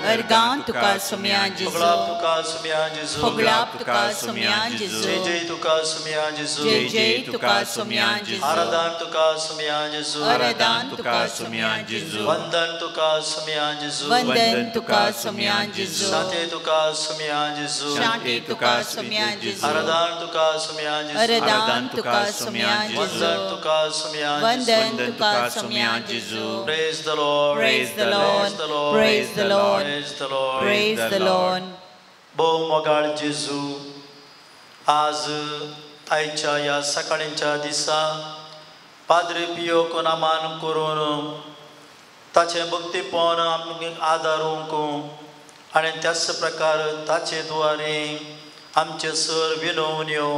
Ergan tuka sumya Jesu. Poglap tuka sumya Jesu. Poglap tuka sumya Jesu. Jai jai tuka sumya Jesu. Jai jai tuka sumya Jesu. Aradan tuka sumya Jesu. Aradan tuka sumya Jesu. Vandan tuka sumya Jesu. Vandan tuka sumya Jesu. Shante tuka sumya Jesu. Shante tuka sumya Jesu. Aradan tuka sumya Jesu. Aradan tuka sumya Jesu. Vandan tuka sumya Jesu. Vandan tuka sumya Jesu. Praise the Lord. Praise the Lord. Praise the Lord. Praise the Lord. Praise the Lord. बहुमगाळ जेजू आज आयच्या या सकाळींच्या दिसा पाद्रे पियो कोना मान करून ताचे भक्तीपण आमकां आदारूंक आनी त्याच प्रकार ताचे द्वारे आमचे सर विनवण्यो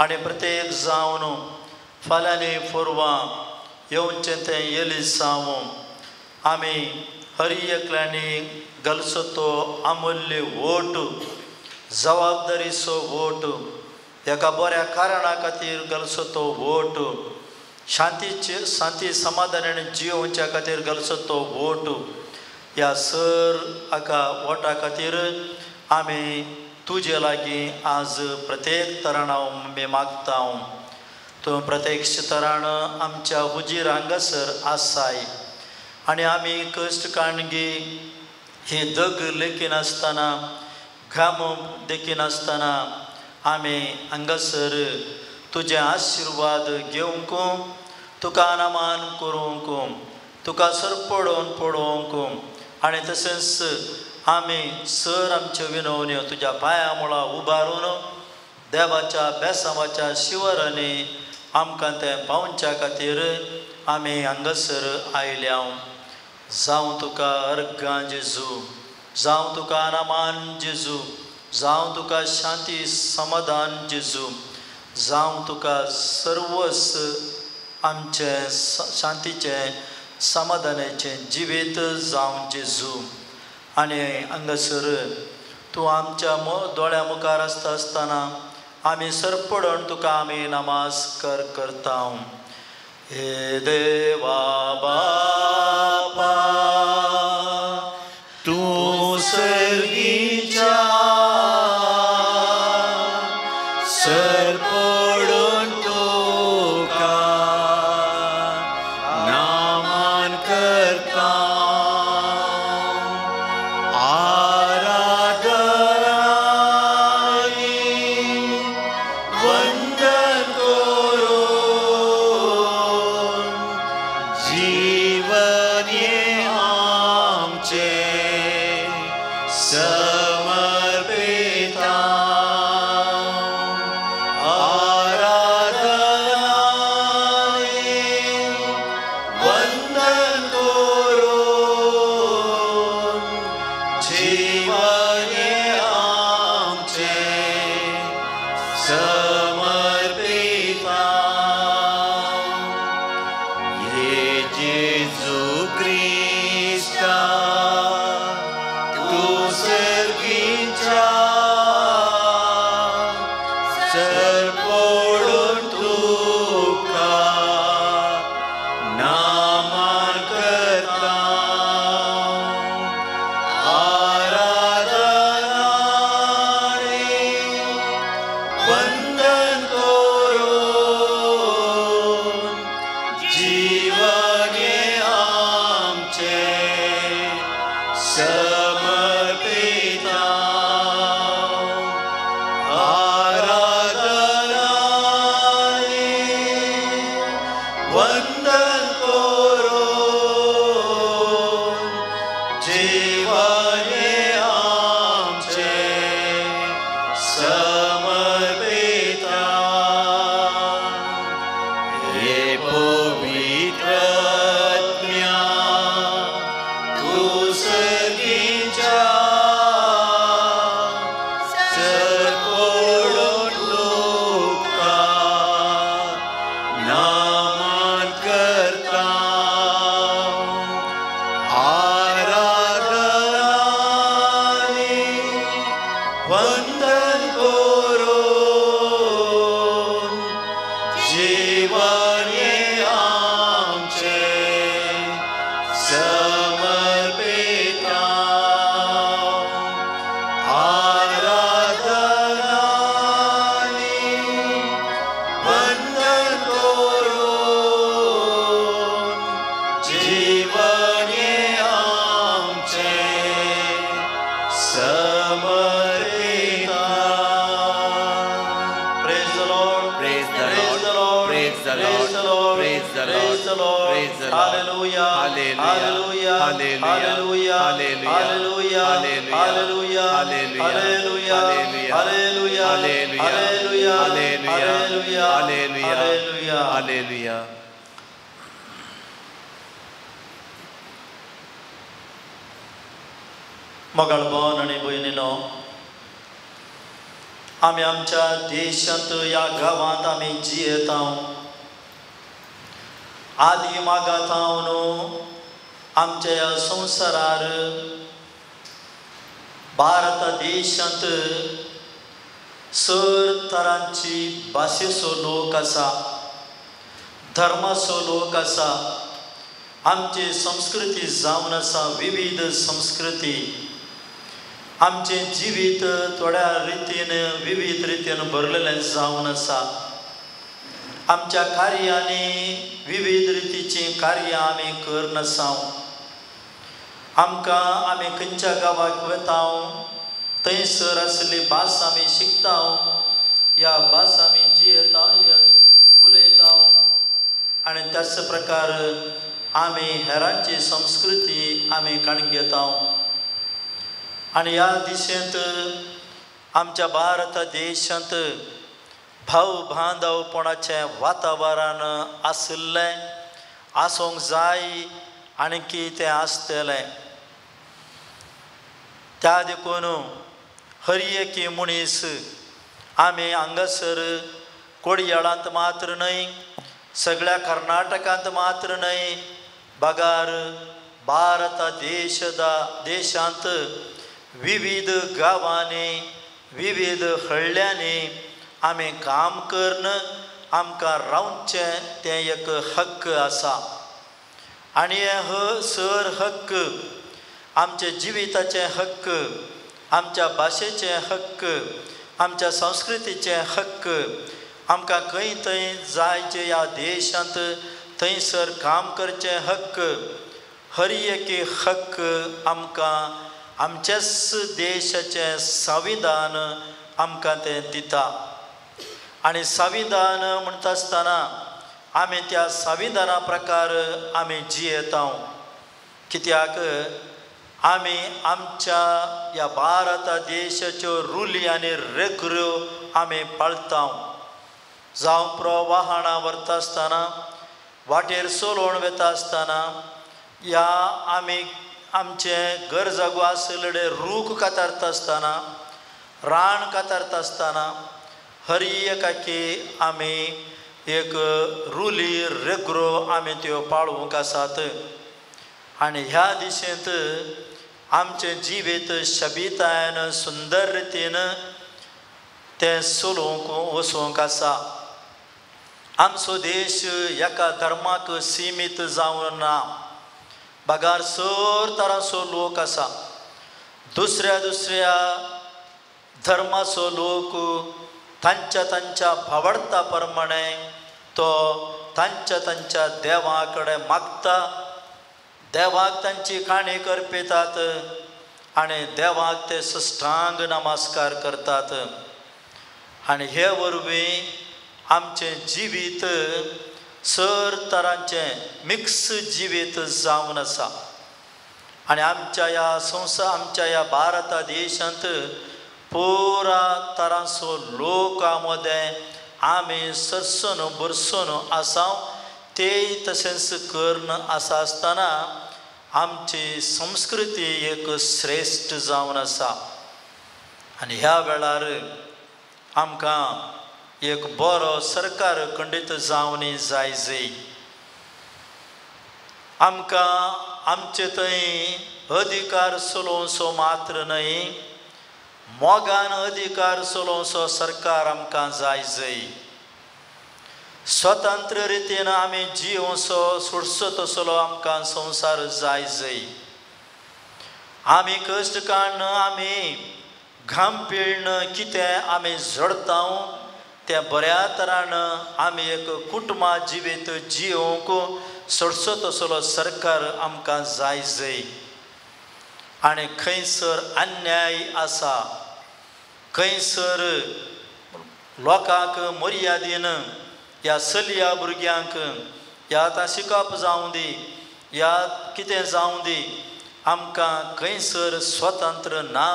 आनी प्रत्येक जावन फाल्यांनी फोरवां येवचें तें येली सावूं आमी हर एकल्यांनी घालचो तो अमूल्य वोट जबाबदारीचो वोट एका बऱ्या कारणा खातीर घालचो तो वोट शांती समाधानान जियोवच्या खातीर घालचो तो वोट ह्या सर हाका वोटा खातीर आमी तुजे लागीं आज प्रत्येक तराण हांव मागता तूं प्रत्यक्ष तराण आमच्या हुजीर हांगासर आसाय आनी आमी कश्ट काणगी ही दग लेखीन आसतना घाम देखीन आसतना आमी हांगासर तुजे आशिर्वाद घेवंक तुका अनामान करूंक तुका सर पडोवंक आनी तशेंच आमी सर आमच्यो विनवण्यो तुज्या पांया मुळा उबारून देवाच्या बेसांवाच्या शिवरांनी आमकां तें पावच्या खातीर आमी हांगासर आयल्या जावं तुका अर्गां जेजू जावं तुका अनामान जेजू जावं तुका शांती समाधान जेजू जावं तुका सर्वस आमचे शांतीचें समाधानाचें जिवीत जावं जेजू आनी हांगासर तूं आमच्या दोळ्या मुखार आसतना आमी सरपडून तुका आमी नमस्कार करता. हे देवा बापा तूं सर्गीच्या सरपडून तुका नमन करता. मोगाळपण आणि भयणीनो, आमी आमच्या देशांत ह्या गांवांत आमी जियेता. आदी मागात हांव न्हू आमच्या ह्या संवसारार भारत देशांत सर तरांची भाशेचो लोक आसा, धर्माचो लोक आसा. आमची संस्कृती जावन आसा विविध संस्कृती. आमचें जिवीत थोड्या रितीन विविध रितीन भरलेलें जावन आसा. आमच्या कार्यांनी विविध रितीचीं कार्यां आमी करन आसा. आमकां आमी खंयच्या गांवाक वता थंयसर आसली भास आमी शिकता. ह्या भास आमी जियेता उलयता आनी त्याच प्रकार आमी हेरांची संस्कृती आमी काण घेता. आनी ह्या दिशेंत आमच्या भारत देशांत भाव बांदवपणाचें वातावरण आसलें, आसूंक जाय आनी की तें आसतलें. त्या देखून हर एक मनीस आमी हांगासर कोडयाळांत मात्र न्हय, सगळ्या कर्नाटकांत मात्र न्हय, बगार भारत देशांत विविध गांवांनी विविध हळ्यांनी आमी काम करन आमकां रावचें तें एक हक्क आसा आनी हे सर हक्क आमचे जिविताचे हक्क आमच्या भाशेचे हक्क आमच्या संस्कृतीचे हक्क आमकां खंय थंय जायचे ह्या देशांत थंयसर काम करचे हक्क हर एक हक्क आमकां आमच्याच देशाचें संविधान आमकां तें दिता आनी संविधान म्हणटा आसतना आमी त्या संविधाना प्रकार आमी जियेता कित्याक आमी आमच्या ह्या भारत देशाच्यो रुली आनी रेखऱ्यो आमी पाळटा जावं प्रवाहाणां व्हरता आसतना वाटेर चलोवन वेता आसतना या आमी आमचे गरजागो आसलेले रूख कातारता आसतना रान कातारता आसतना हर एकाकी आमी एक रुली रेखरो आमी त्यो पाळूंक आसात आनी ह्या दिशेंत आमचे जिवीत शबितायेन सुंदर रितीन तें चलोवंक वचोवंक आसा आमचो देश एका धर्माक सीमीत जावन ना बागार सर तरांचो लोक आसा दुसऱ्या दुसऱ्या धर्माचो लोक तांच्या भावडता प्रमाणे तो तांच्या देवा कडेन मागता देवाक तांची काणी करपितात आनी देवाक ते सश्टांग नमस्कार करतात आनी हे वरवीं आमचें जिवीत सर तरांचें मिक्स जिवीत जावन आसा आनी आमच्या ह्या भारत देशांत पुरा तरांचो लोका मदें आमी सरसून बरसून आसाव तेय तशेंच करन आसा आसतना आमची संस्कृती एक श्रेश्ठ जावन आसा आनी ह्या वेळार आमकां एक बरो सरकार खंडीत जावनी जाय आमकां आमचे थंय अधिकार चलोवचो मात्र न्हय मोगान अधिकार चलोवचो सरकार आमकां जाय स्वतंत्र रितीन आमी जिवचो सोडचो तसलो आमकां संवसार जाय आमी कश्ट काडन आमी घाम पिळन कितें आमी झडटा तें बऱ्या तरान आमी एक कुटुंबा जिवीत जिवंक सोडचो तसलो सरकार आमकां जाय आनी खंयसर अन्याय आसा खंयसर लोकांक मर्यादेन ह्या चलया भुरग्यांक ह्या आतां शिकप जावं दी ह्या कितें जावं दी आमकां खंयसर स्वतंत्र ना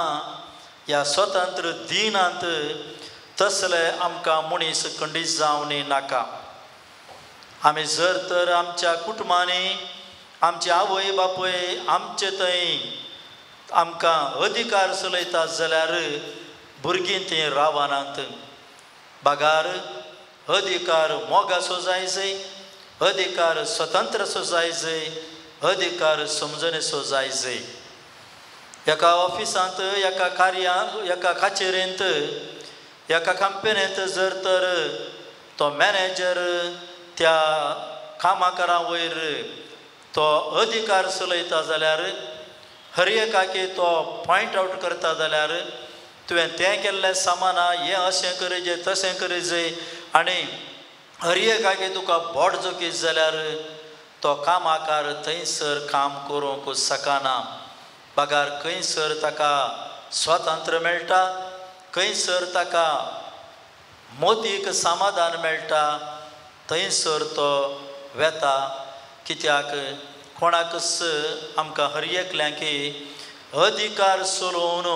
ह्या स्वतंत्र दिनांत तसले आमकां मनीस खंडीत जावनी नाका आमी जर तर आमच्या कुटुंबांनी आमचे आवय बापूय आमचे थंय आमकां अधिकार चलयता जाल्यार भुरगीं तीं रावनात बागार अधिकार मोगाचो जाय अधिकार स्वतंत्रचो जाय अधिकार समजणेचो जाय एका ऑफिसांत एका कार्यांत एका काचेरेंत एका कंपनींत जर तर तो मॅनेजर त्या कामाकारां वयर तो अधिकार चलयता जाल्यार हर एकाकी तो पॉयंट आवट करता जाल्यार तुवें तें केल्लें सामाना हें अशें करीजे तशें करीजे आनी हर एकाकी तुका बोट जोकीत जाल्यार तो कामाकार थंयसर काम करूंक शकना बागार खंयसर ताका स्वातंत्र्य मेळटा खंयसर ताका मोदीक समाधान मेळटा थंयसर तो वेता कित्याक कोणाकच आमकां हर एकल्यांकी अधिकार चलोवन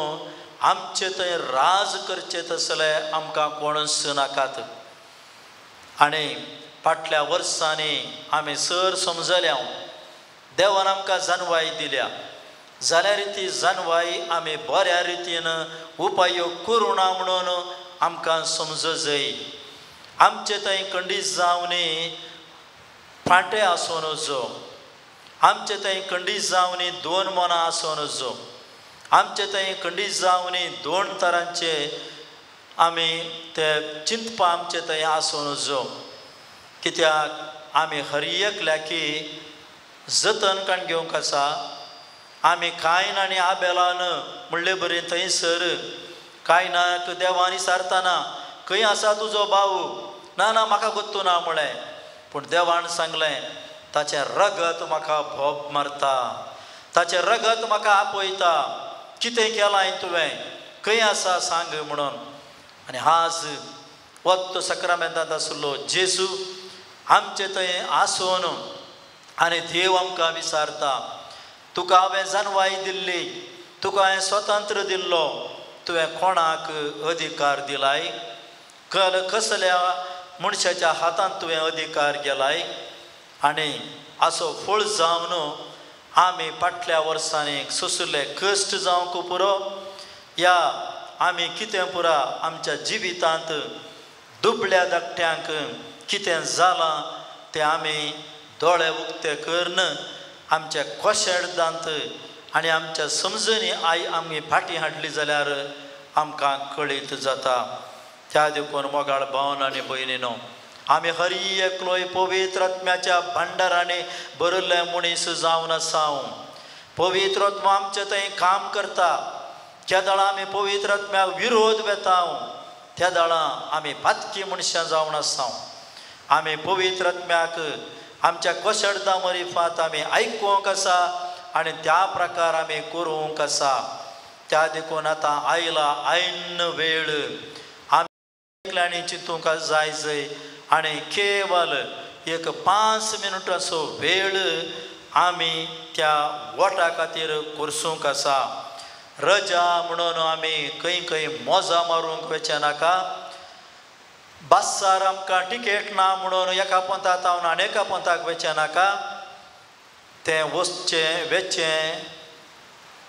आमचे थंय राज करचे तसले आमकां कोणूच नाकात आनी फाटल्या वर्सांनी आमी सर समजल्या देवान आमकां जानवाय दिल्या जाल्यार ती जानवाय आमी बऱ्या रितीन उपयोग करूं ना म्हणून आमकां समजूं जाय आमचे थंय खंडीत जावनी फांटे आसूं नजो आमचे थंय खंडीत जावनी दोन मनां आसूं नजो आमचे थंय खंडीत जावनी दोन तरांचे आमी ते चिंतपा आमचे थंय आसूं नजो कित्याक आमी हर एकल्याकी जतन काण घेवंक आसा आमी कायन आनी आबेलान म्हणले बरें थंयसर कायनाक देवान विचारतना खंय आसा तुजो भाव ना ना म्हाका गोत्तू ना म्हळें पूण देवान सांगलें ताचें रगत म्हाका भोब मारता ताचें रगत म्हाका आपयता कितें केलां तुवें खंय आसा सांग म्हणून आनी आज वत सक्रामेंतांत आसलो जेजू आमचे थंय आसून आनी देव आमकां विचारता तुका हांवें जानवाय दिल्ली तुका हांवें स्वतंत्र दिल्लो तुवें कोणाक अधिकार दिलाय कसल्या मनशाच्या हातांत तुवें अधिकार गेलाय आनी असो फळ जावन आमी फाटल्या वर्सांनी सोंसले कश्ट जावंक पुरो या आमी कितें पुरा आमच्या जिवितांत दुबळ्या धाकट्यांक कितें जालां तें आमी दोळे उक्ते करन आमच्या कोशेडदांत आनी आमच्या समजणी आमी फाटीं हाडली जाल्यार आमकां कळीत जाता त्या देखून मोगाळ भावन आनी भयणीनो आमी हर एकलोय पवित्र आत्म्याच्या भांडारांनी भरिल्ले मनीस जावन आसा पवित्र आत्मा आमचे थंय काम करता त्या दाळा आमी पवित्र आत्म्याक विरोध वेता त्या दाळा आमी पातकी मनशां जावन आसा आमी पवित्र आत्म्याक आमच्या कोशेडदां मरिफात आमी आयकूंक आसा आनी त्या प्रकार आमी करूंक आसा त्या देखून आतां आयला आयन वेळ आमी एकल्यांनी चिंतूंक जाय आनी केवल एक 5 मिनटांचो वेळ आमी त्या वोटा खातीर करसूंक आसा रजा म्हणून आमी खंय मोजा मारूंक वचे नाका बासार आमकां टिकेट ना म्हणून एका पंथांत हांव आनी एका पंथाक वचे नाका तें वचचें वेचें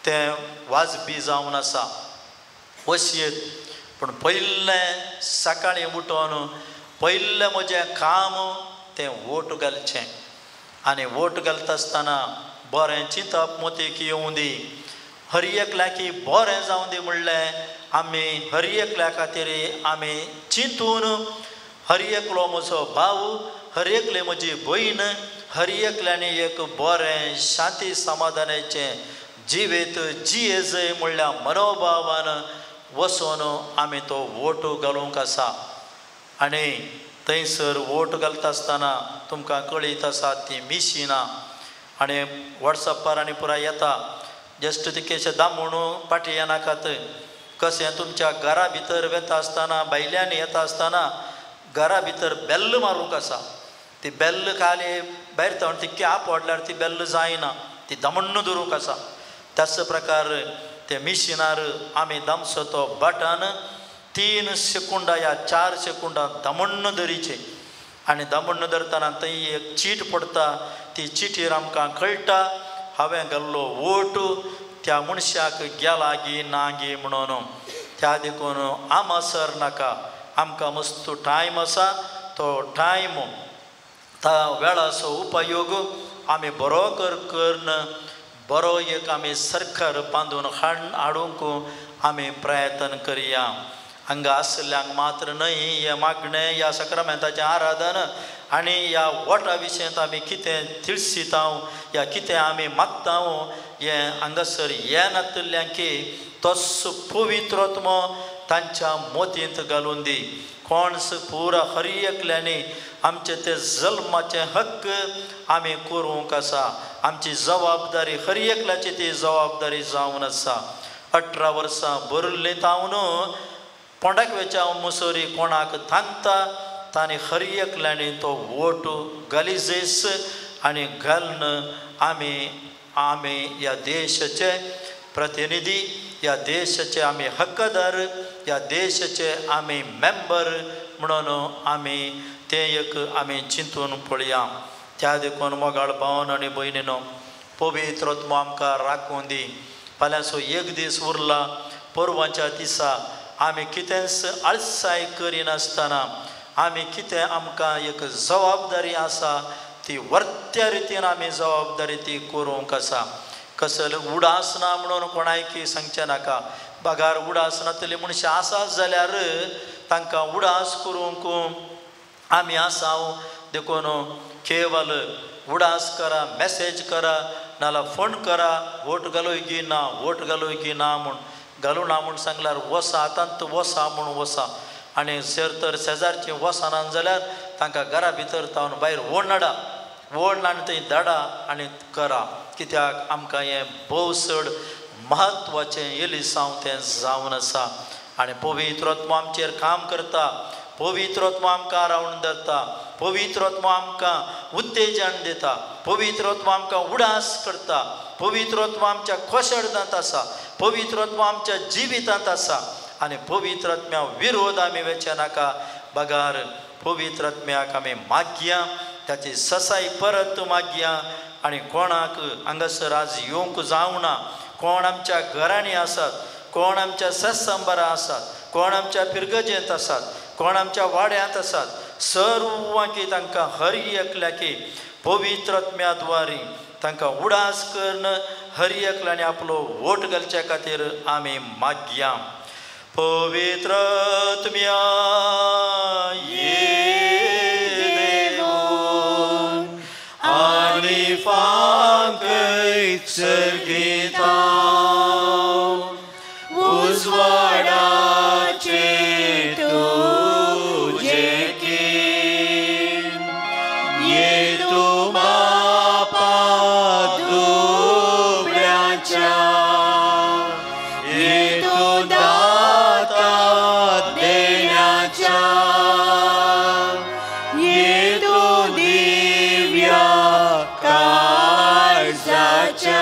तें वाजपी जावन आसा वसियत पूण पयलें सकाळीं उठोन पयलें म्हजें काम तें वोट घालचें आनी वोट घालता आसतना बरें चिंतप मोतीक येवं दी हर एकल्याकी बरें जावं दी म्हणलें आमी हर एकल्या खातीर आमी चिंतून हर एकलो म्हजो भाव हर एकले म्हजी भयण हर एकल्यानी एक बरें शांती समाधानाचें जिवीत जियेजय म्हणल्या मनोभावान वचून आमी तो वोट घालूंक आसा आनी थंयसर वोट घालता आसतना तुमकां कळीत आसा ती मिशिनां आनी वॉट्सॅपार आनी पुराय येता जस्ट तिकेशे दामणू पाटी येनाकात कशें तुमच्या घरा भितर वेता आसतना भायल्यान येता आसतना घरा भितर बेल्ल मारूंक आसा ती बेल्ल खाली भायर थावन ती कॅप ओडल्यार ती बेल्ल जायना ती दमण्ण दवरूंक आसा त्याच प्रकार ते मिशिनार आमी दामचो तो बटन 3 सेकुंडां या 4 सेकुंडां दमण्ण धरीचे आनी दमण्ण धरतना थंय एक चीट पडटा ती चिटीर आमकां कळटा हांवें घाल्लो वोट त्या मनशाक गेला गी ना गी म्हणून त्या देखून आमासर नाका आमकां मस्त टायम आसा तो टायम त्या वेळाचो उपयोग आमी बरो करन बरो एक आमी सरकार बांदून हाडूंक आमी प्रयत्न करया हांगा आसल्यांक मात्र न्हय हे मागणें ह्या सक्रामेंताचें आराधन आनी ह्या वोटा विशयींत आमी कितें तिळसिता या कितें आमी मागता हें हांगासर हे नातल्यांकी तोच पवित्र आत्मो तांच्या मोतींत घालून दी कोण पुरा हर एकल्यानी आमचे ते जल्माचे हक्क आमी करूंक आसा आमची जबाबदारी हर एकल्याची ती जबाबदारी जावन आसा 18 वर्सां भरली तावन पोंडाक वेच्या मुसोरी कोणाक थांगता तांणी हर एकल्यानी तो वोट गलिजेस आनी घालन आमी ह्या देशाचे प्रतिनिधी ह्या देशाचे आमी हक्कदार ह्या देशाचे आमी मेंबर म्हणून आमी तें एक आमी चिंतून पळया त्या देखून मोगाळ भावन आनी भयणीनो पवित्र आत्मो आमकां राखून दी फाल्यांचो एक दीस उरला परवाच्या दिसा आमी कितेंच आळसाय करिनासतना आमी कितें आमकां एक जबाबदारी आसा ती वर्त्या रितीन आमी जबाबदारी ती करूंक आसा कसले उडास ना म्हणून कोणायकी सांगचे नाका बागार उडास नातले मनशां आसात जाल्यार तांकां उडास करूंक आमी आसाव देखून केवल उडास करा मेसेज करा नाल्यार फोन करा वोट घालूय गी ना वोट घालूय गी ना म्हूण घालूं ना म्हूण सांगल्यार वसा आतांत वसा म्हूण वसा आनी जर तर शेजारचीं वसना जाल्यार तांकां घरा भितर तावन भायर ओडनाडा ओडना आनी थंय धाडा आनी करा कित्याक आमकां हें भोव चड म्हत्वाचें येलिसांव तें जावन आसा आनी पवित्र आत्मा आमचेर काम करता पवित्र आत्मा आमकां रावण धरता पवित्र आत्मा आमकां उत्तेजन दिता पवित्र आत्मा आमकां उडास करता पवित्र आत्मा आमच्या कोशरदांत आसा पवित्र आत्मा आमच्या जिवितांत आसा आनी पवित्र आत्म्या विरोध आमी वेचे नाका बगार पवित्र आत्म्याक आमी मागया ताची ससाई परत मागया आनी कोणाक हांगासर आज येवंक जावना कोण आमच्या घरांनी आसात कोण आमच्या सत्संबरां आसात कोण आमच्या पिरगजेंत आसात कोण आमच्या वाड्यांत आसात सर्वांकी तांकां हर एकल्याकी पवित्र आत्म्या द्वारे तांकां उडास करून हर एकल्यानी आपलो वोट घालचे खातीर आमी मागया पवित्र आत्म्या आनी फांकय सर्गिता उजवाडाचे तुजे कीन ये तू बापा दुबळ्याच्या ये तू दाता देण्याच्या ये तू दिव्या काळजाच्या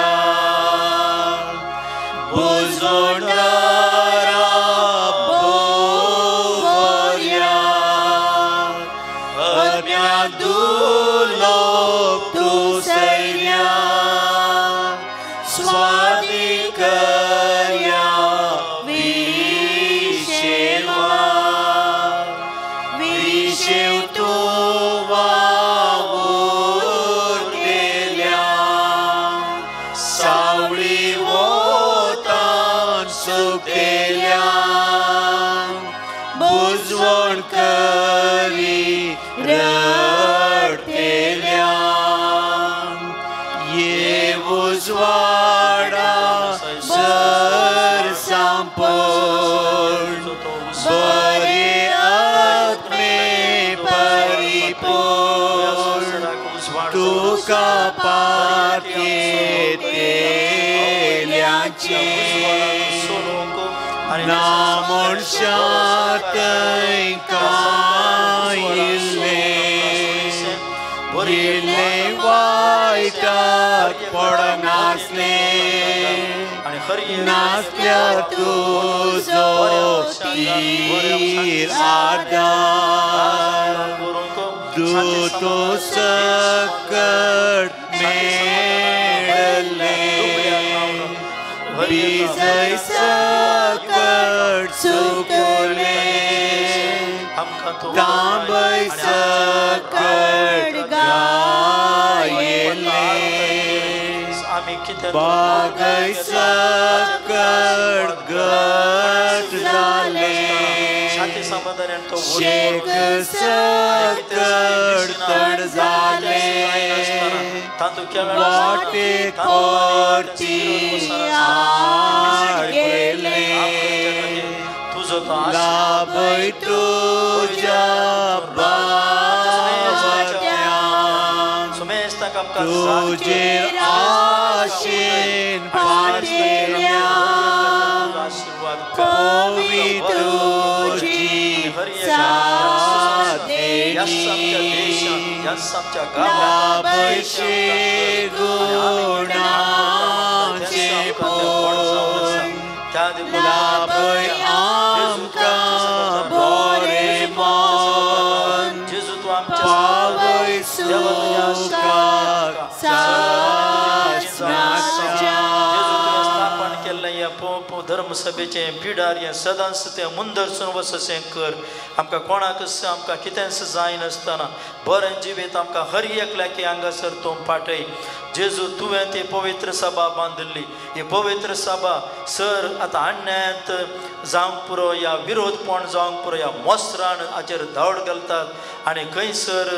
नामोर्शातय कायिल्ले भरिल्ले वायटात पडनासले नासल्यार तुजो तीर आदार दूतो सकट मेळले विजय सकट चुकले तांबय सकट गायले बागय सकट गट जाले शेक सकट तड जाले वाटे कोरची आड गेले लाभय तुझ्या बावट्यान तुझेर आशेन पातळ्या कवी तुझी साथ देणी लाभशे गुणाचे पोन लाभय आमकां बरे मन पावय सुखाक सासनाच्या स्थापन केल्लें धर्मसभेचें पिडार हें सदांच तें मुंदरसून वससें कर आमकां कोणाक आमकां कितेंच जायनासतना बरें जिवीत आमकां हर एकल्याकी हांगासर तूं पाठय जेजू तुवें ती पवित्र सभा बांदिल्ली ही पवित्र सभा सर आतां अन्यायात जावंक पुरो या विरोधपण जावंक पुरो या मोसरान हाचेर धांवड घालतात आनी खंयसर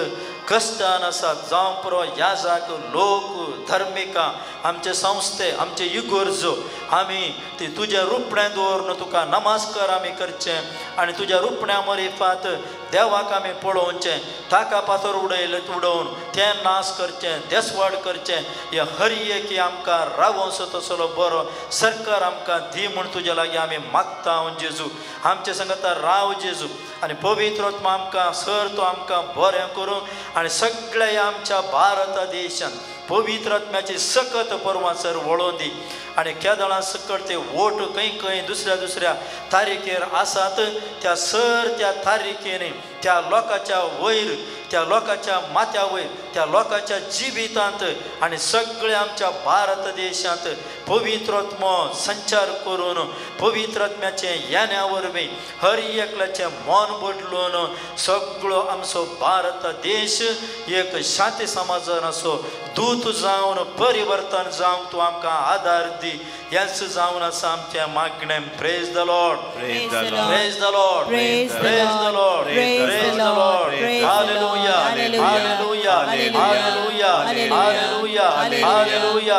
कश्टान आसात जावंक पुरो ह्या जाग लोक धर्मिका आमचे संस्थे आमचे इगोर्जो आमी ती तुज्या रुपण्यान दवरून तुका नमस्कार आमी करचे आनी तुज्या रुपण्या मरिफात देवाक आमी पळोवचें ताका पातोर उडोवन तें नाश करचें देसवाड करचें हे हर एकी आमकां रावोसो तसलो बरो सरकार आमकां दी म्हूण तुज्या लागीं आमी मागता जेजू आमचे सांगता राव जेजू आनी पवित्र आत्मा आमकां सर तो आमकां बरें करूं आनी सगळ्या आमच्या भारत देशांत पवित्र आत्म्याची सकत परवासर वळोवन दी आनी केदळां सकट ते वोट खंय दुसऱ्या तारीखेर आसात त्या सर त्या तारीखेनी त्या लोकांच्या वयर त्या लोकांच्या माथ्या वयर त्या लोकांच्या जिवितांत आनी सगळ्या आमच्या भारत देशांत पवित्र आत्मो संचार करून पवित्र आत्म्याचे येण्या वरवीं हर एकल्याचें मन बदलून सगळो आमचो भारत देश एक शांती समाजान असो दूत जावन परिवर्तन जावंक तूं आमकां आदार दी हेंच जावन आसा आमच्या मागणें praise the Lord Praise the Lord. Praise the Lord Praise the praise the Lord Praise the praise the Lord. Lord Praise the hallelujah Lord. Hallelujah Hallelujah. Hallelujah hallelujah hallelujah hallelujah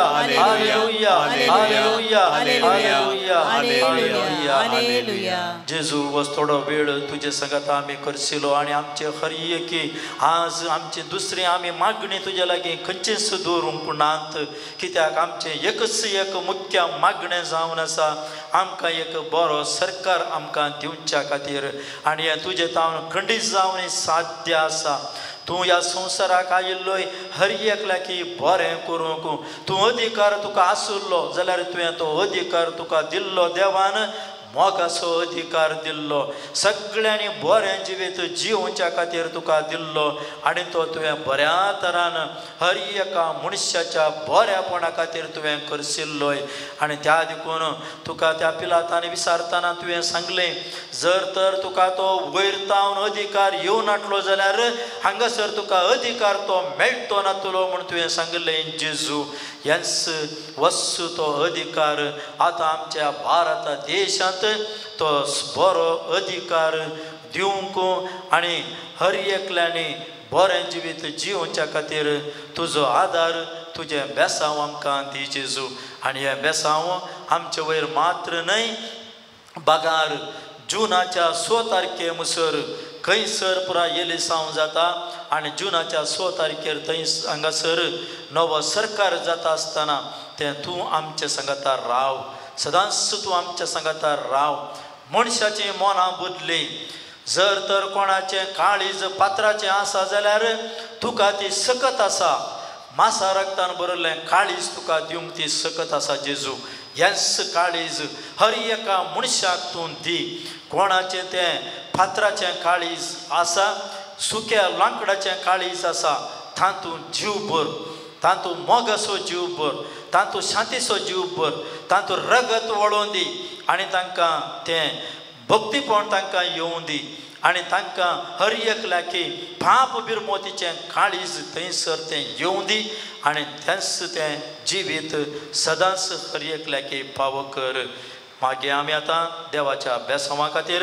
hallelujah hallelujah hallelujah Hallelujah. जेजू वस थोडो वेळ तुजे संगत आमी करशिलो आनी आमचे हर एकी आज आमची दुसरी आमी मागणी तुजे लागीं खंयचीच दवरूंक नात कित्याक आमचे एकच एक मुख्य मागणें जावन आसा आमकां एक बरो सरकार आमकां दिवच्या खातीर आनी हें तुजें तावन खंडीत जावन साध्य आसा तूं ह्या संवसाराक आयिल्लोय हर एकल्याकी बरें करूंक तूं अधिकार तुका आसुल्लो जाल्यार तुवें तो अधिकार तुका दिल्लो देवान मोगाचो अधिकार दिल्लो सगळ्यांनी बरें जिवीत जिवच्या खातीर तुका दिल्लो आनी तो तुवें बऱ्या तरान हर एका मनशाच्या बऱ्यापणा खातीर तुवें करशिल्लोय आनी त्या देखून तुका त्या पिलातांनी विचारतना तुवें सांगलें जर तर तुका तो वयर तावन अधिकार येवं नाटलो जाल्यार हांगासर तुका अधिकार तो मेळटो नातलो म्हूण तुवें सांगलें जेजू हेंच वस्तू तो अधिकार आतां आमच्या भारत देशांत तो बरो अधिकार दिवंक आनी हर एकल्यानी बरें जिवीत जिवच्या खातीर तुजो आदार तुजें बेसांव आमकां दी जेजू आनी हें बेसांव आमचे वयर मात्र न्हय बागार जुनाच्या 6 तारखे मुसर खंयसर पुरा येलिसांव जाता आनी जुनाच्या 6 तारखेर थंय हांगासर नवो सरकार जाता आसतना तें तूं आमच्या संगता राव सदांच तूं आमच्या संगता राव मनशाची मनां बदली जर तर कोणाचें काळीज पात्राचें आसा जाल्यार तुका ती सकत आसा मासा रक्तान बरयल्लें काळीज तुका दिवंक ती सकत आसा जेजू हेंच काळीज हर एका मनशाक तूं दी कोणाचें तें फातराचें काळीज आसा सुक्या लांकडाचें काळीज आसा तातूंत जीव भर तातूंत मोगाचो जीव भर तातूंत शांतीचो जीव भर तातूंत रगत वळोवन दी आनी तांकां तें भक्तीपण तांकां येवं दी आनी तांकां हर एकल्याकी पाप बिरमोतीचें काळीज थंयसर तें येवं दी आनी तेंच तें जिवीत सदांच हर एकल्याकी फावो कर मागीर आमी आतां देवाच्या बेसांवा खातीर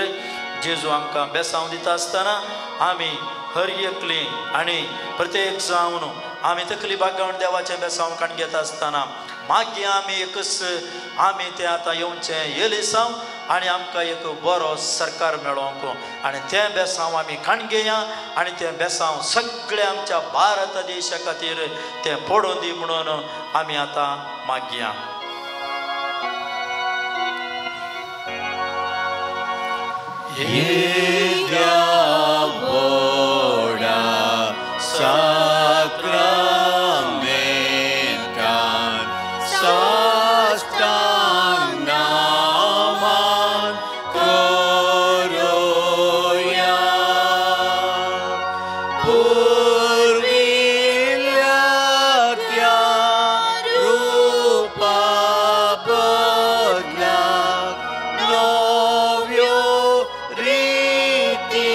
जेजू आमकां बेसांव दिता आसतना आमी हर एकली आनी प्रत्येक जावन आमी तकली बागावन देवाचें बेसांव काण घेता आसतना मागीर आमी एकच आमी तें आतां येवचें येलिसांव आनी आमकां एक बरो सरकार मेळोवंक आनी तें बेसांव आमी काण घेया आनी तें बेसांव सगळ्या आमच्या भारत देशा खातीर तें पडोवन दी म्हणून आमी आतां मागया रीति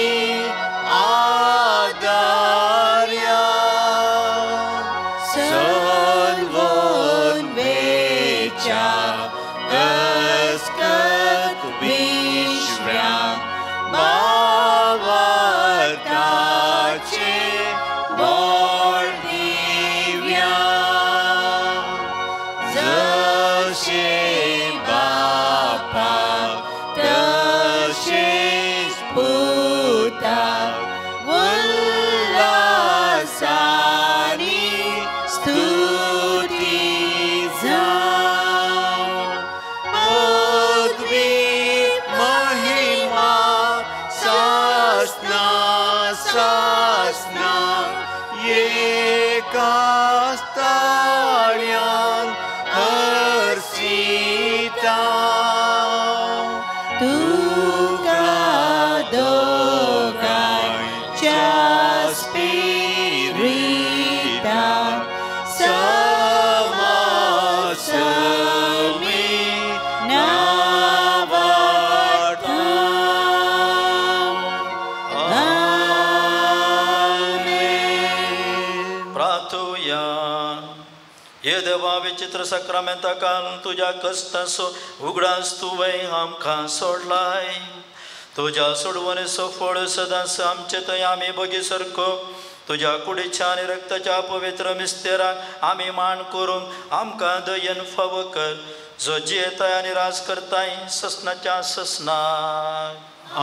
बोळ दिव्या जशे बापाक तशेच पुताक उल्हासानी स्तुती जावं पदवी महिमा सासना सासना एकाच ताळ्यान हर्षिता तुका दोगांच्या स्पिरितान समासमी नावाटा आमेन. प्रार्थूया. हे देवा विचित्र सक्रामेंता काल तुझ्या कष्टासो उगडास तुवें आमकां सोडलाय. तुझ्या सोडवणेचो फळ सदांच आमचे थंय आमी बगीसारको तुझ्या कुडीच्या आनी रक्ताच्या पवित्र मिस्तेराक आमी मान करून आमकां दयेन फाव कर, जो जियेताय आनी राज करताय ससनाच्या ससनाक.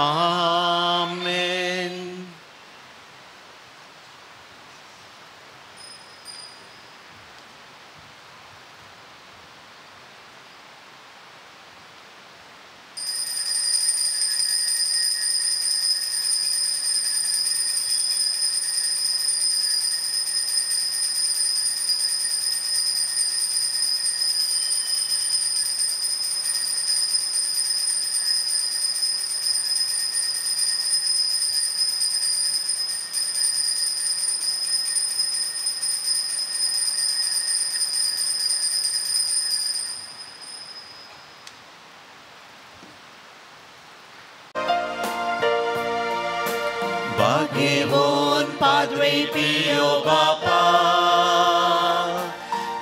आमेन. Bagewon Padre Pio Bapa,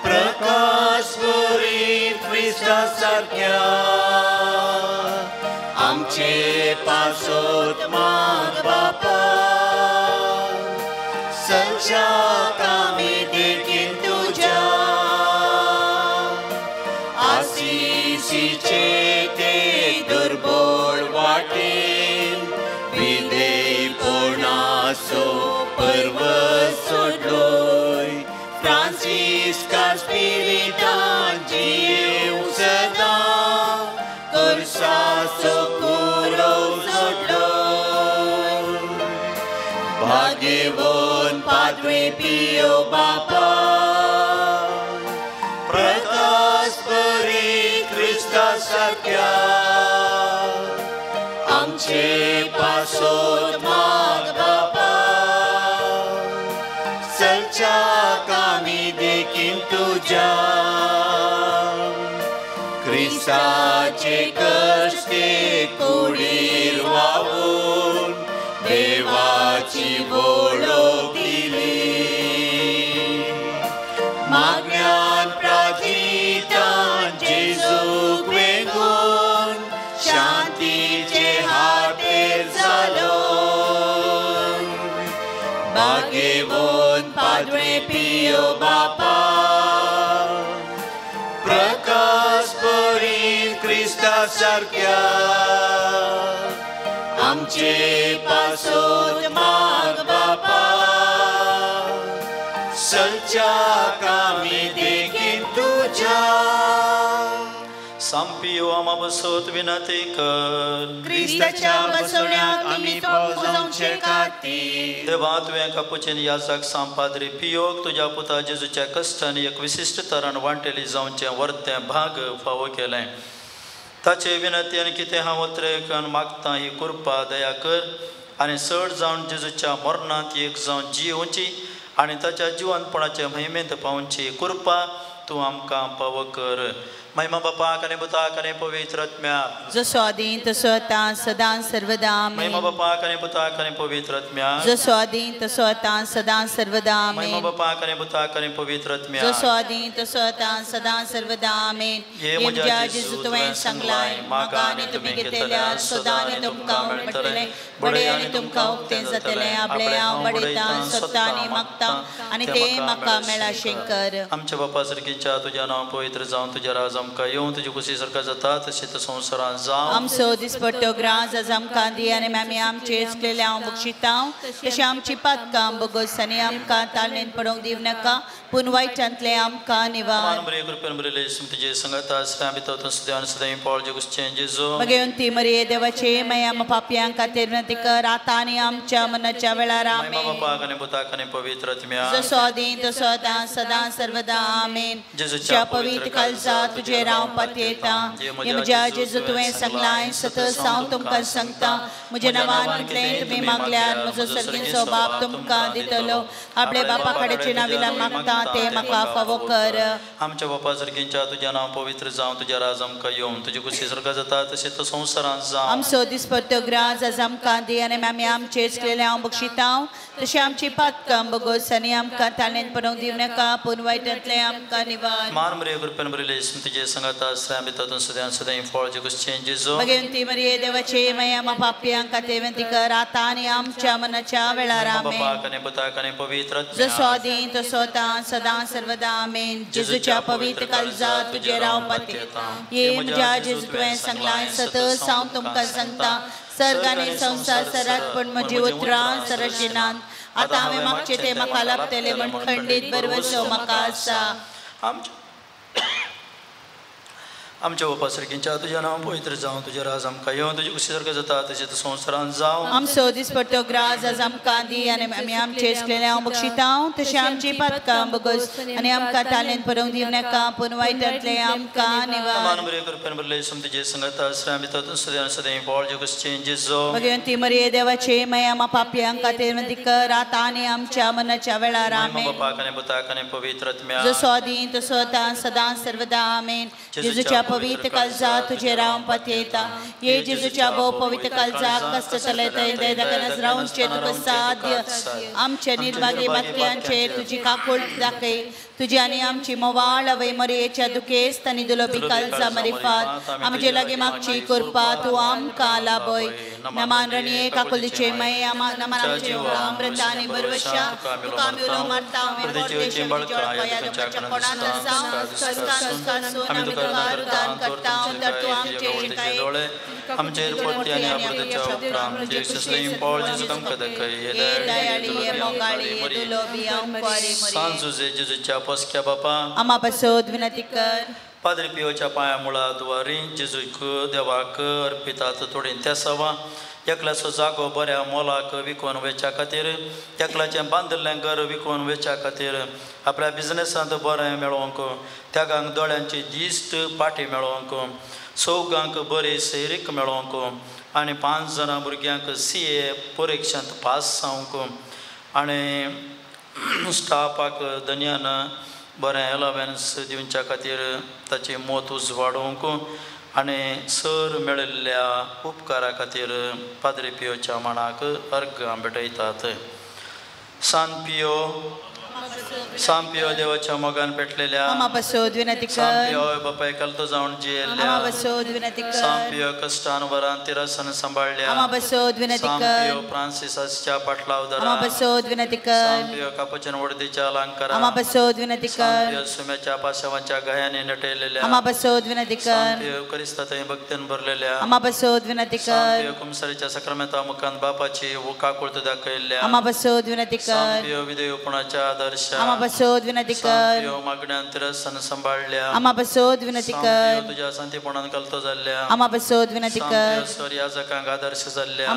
प्रकाश स्वरूप ख्रिस्ता सारख्या आमचे पासोत माग बापा, सच्चाक आमी देखीन तुझ्या आशिषीचे ते दुर्बळ वाटेन विधेयपणाचो पर्व सोडलोय. फ्रांसिस्का स्पिरिटान जीव सदा करसाचो कुरो सोडलोय. भाग्यवान पाद्रे पियो बापा, प्रकाश बरी ख्रिस्ता सारख्या आमचे पासोत माग बापा, सच्चाक आमी देखीन तुझ्या ख्रिस्ताचे कश्टे कुडीर वावून देवाची वळख दिली. मागण्यान प्रार्थितान जेजूक वेगून शांतीचे हातेर जालो. भाग्यवान पाद्रे पियो बापा, प्रकाश बरी ख्रिस्ता सारख्या आमचे पासोत माग बापा, सच्चाक आमी देखीन तुझ्या सांपियो आमा बसोत विनंती कर. ख्रिस्ताच्या बसवण्याक आमी पावजावचे खातीर देवा तुवें कापुचीन याजक सांपाद्री पियोक तुझ्या पुता जेजूच्या कश्टांनी एक विशिश्ट तरान वांटेली जावचें वर्तें भाग फावो केलें. ताचे विनंतीन कितें हांव उतरेकन मागतां ही कृपा दया कर आनी चड जावन जेजूच्या मरणांत एक जावन जियोवची आनी ताच्या जिवंतपणाचे महिमेंत पावची कृपा तूं आमकां फावो कर. महिमा बापाक आणि पुताक आणि पवित्र आत्म्याक जसो आदीं तसो आतां सदां सर्वदा महिमा आमेन. बापाक आणि पुताक आणि पवित्र आत्म्याक जसो आदीं तसो आतां सदां सर्वदा महिमा आमेन. बापाक आणि पुताक आणि पवित्र आत्म्याक जसो आदीं तसो आतां सदां सर्वदा आमेन. ये हे म्हज्या म्हज्या जेजू जेजू तुवें तुवें सांगलाय म्हाका आनी तुमी घेतल्यार सदां आनी तुमकां मेळटलें. बडे आनी तुमकां उक्तें जातलें. आपले हांव बडयतां सोदतां आनी मागतां आनी तें म्हाका मेळा शंकर. आमच्या बापा सारकीच्या तुझ्या नांव पवित्र जावन तुझ्या राज आमकां येवं तुजी कुशी सारका जाता तशें संवसारांत जावं. आमचो दिसपट्टो ग्रास आज आमकां दी आनी आमी आमचे केले हांव बक्षितां तशें आमची पातकां बोगस आनी आमकां ताळणेन पडोवंक दिवं नाका पूण वायटांतले आमकां निवार. मान बरे कृपेन बरे लेसून तुजे संगत आसरा भितर सदां सदां पावल जगुसचें जेजू मगे मरे देवाचे माया आम पापयांक खातीर विनंती कर आतां आनी आमच्या मनाच्या वेळार महिमा आमेन. बापाक आणि पुताक आणि पवित्र आत्म्याक जसो आदीं तसो आतां सदां सर्वदा आमेन. जेजूच्या पवित्र काळजा तुजेर हांव पातयेतां. हे म्हज्या जेजू तुवें सांगलाय सतत हांव तुमकां सांगतां म्हज्या नांवान कितलेंय तुमी मागल्यार म्हजो सर्गीचो बाप तुमकां दितलो. आपल्या बापा कडेचे नांविलान मागता ते म्हाका फावो कर. आमच्या बापा सारकीच्या तुझ्या नांव पवित्र जावं तुझ्या राज आमकां येवं तुजी कुशी सारका जाता तशें तो संवसारांत जावं. आमचो दिसपट्टो ग्रास आज आमकां दी आनी आमी आमचेच केले हांव बक्षितां तशें आमची पातकां बोगस आनी आमकां ताळणेन पडोवंक दिवं नाका पूण वायटांतले आमकां निवार. मान मरे कृपेन बरे लेसून तुजे संगत आसरा भितर सदां सदां पावल जगुसचें जेजू भगवंती मरिये देवाचे माया आम पापयांक खातीर विनंती कर आतां आनी आमच्या मनाच्या वेळार आमेन. बापाक आणि पुताक आणि पवित्र जसो आदीं तसो आतां सदां सर्वदा आमेन. जेजूच्या पवित्र काळजा तुजेर हांव पातयेतां. हे म्हज्या जेजू तुवें सांगलाय सतत हांव तुमकां सांगतां सर्ग आनी संवसार सरात पूण म्हजी उतरां सरशिनात. आतां हांवें मागचें तें म्हाका लाभतलें म्हण खंडीत बरवसो म्हाका आसा. आमच्या बापा सारकीच्या तुझ्या नांव पवित्र जावं तुझें राज आमकां येवं तुजी कुशी सारका जाता तशें तो संवसारांत जावं. आमचो दिसपट्टो ग्रास आज आमकां दी आनी आमी आमचेच केले हांव बक्षितां तशें आमची पातकां बोगस आनी आमकां ताळणेन पडोवंक दिवं नाका पूण वायटांतले आमकां निवार. मान बरे कृपेन बरे लेसून तुजे संगत आसरा भितर सदां सदां पावल जगुसचें जेजू भगवंती मरिये देवाचे माया आम पापयांक खातीर विनंती कर आतां आनी आमच्या मनाच्या वेळार आमेन. बापाक आणि पुताक आणि पवित्र आत्म्याक जसो आदीं तसो आतां सदां सर्वदा आमेन. जेजूच्या पवित्र काळजा तुजेर हांव पातयेतां. हे जेजूच्या भोव पवित्र काळजाक कश्ट चलय थंय दाखयनास रावचें तुका साध्य. आमच्या निर्भागी मातयांचेर तुजी काकूळ दाखय. तुजी आनी आमची मोवाळ आवय मरियेच्या दुखेस्त आनी दुलोबी काळजा मरिफात आमचे लागीं मागची कृपा तूं आमकां लाभय. नमान रणये काकुलीचे मये नमान आमचे अमृत आनी बरवशा तुका आमी उलो मारता आमचेर पडटी आनी आपल्याच्या उपरांत जेसुसलें पावल जेजू आमकां दाखय. हे दयाळी मोगाळी दुलोबी आमकारी सांजुजे जेजूच्या पोसक्या बापा आमा बसोद विनंती कर. पाद्री पियोच्या पांया मुळा दुवारी जेजूक देवाक अर्पितात थोडी त्या सवा एकल्याचो जागो बऱ्या मोलाक विकून वेच्या खातीर एकल्याचें बांदिल्लें घर विकून वेच्या खातीर आपल्या बिजनेसांत बरें मेळोवंक त्यागांक दोळ्यांची दिश्ट पाटी मेळोवंक चौगांक बरी सैरीक मेळोवंक आनी 5 जाणां भुरग्यांक CA परिक्षांत पास जावंक आनी स्टाफाक दनयान बरें अलावेन्स दिवच्या खातीर ताची मोत उजवाडोवंक आनी सर मेळिल्ल्या उपकारा खातीर पाद्री पियोच्या मांडाक अर्घ भेटयतात. सांत पियो देवाच्या मोगान पेटलेल्या सांत पियो बापाय कालतो जावन जियेल्ल्या सांत पियो कश्टान वरान तिरासन सांबाळल्या सांत पियो फ्रांसिसाच्या पाटलावदारा सांत पियो कापुचन वर्दीच्या अलंकारा सांत पियो सुम्याच्या पाशवांच्या गायांनी नटयलेल्या सांत पियो करिस्तांतय भक्तीन भरलेल्या सांत पियो कुमसारीच्या सक्रामेंता मुखांत बापाची काकुळत दाखयल्ल्या सांत पियो विधेयपणाच्या आदर्श मागण्यांत तिरसन सांबाळल्या तुझ्या शांतीपणान कलतो जाल्ल्या सर याजकांक आदर्श जाल्ल्या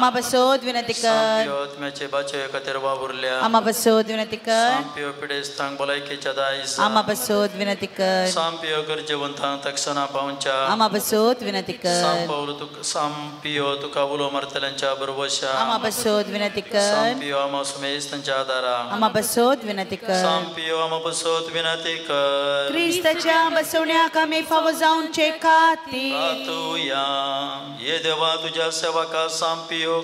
आत्म्याचे बाचे खातीर वावुरल्या पियो पिडेस्तांक भलायकेच्या दायज पियो गरजेवंतांक तक्षणा पावच्या पियो तुका उलो मारतल्यांच्या बरोबशा पियो आमा सुमेस्तांच्या आदारा सांपियो आम बसोत विनंती कर. क्रिस्ताच्या बसवण्याक आम्ही फावो जावचे खातीर प्रार्थूया. ये देवा तुझ्या सेवका सांपियो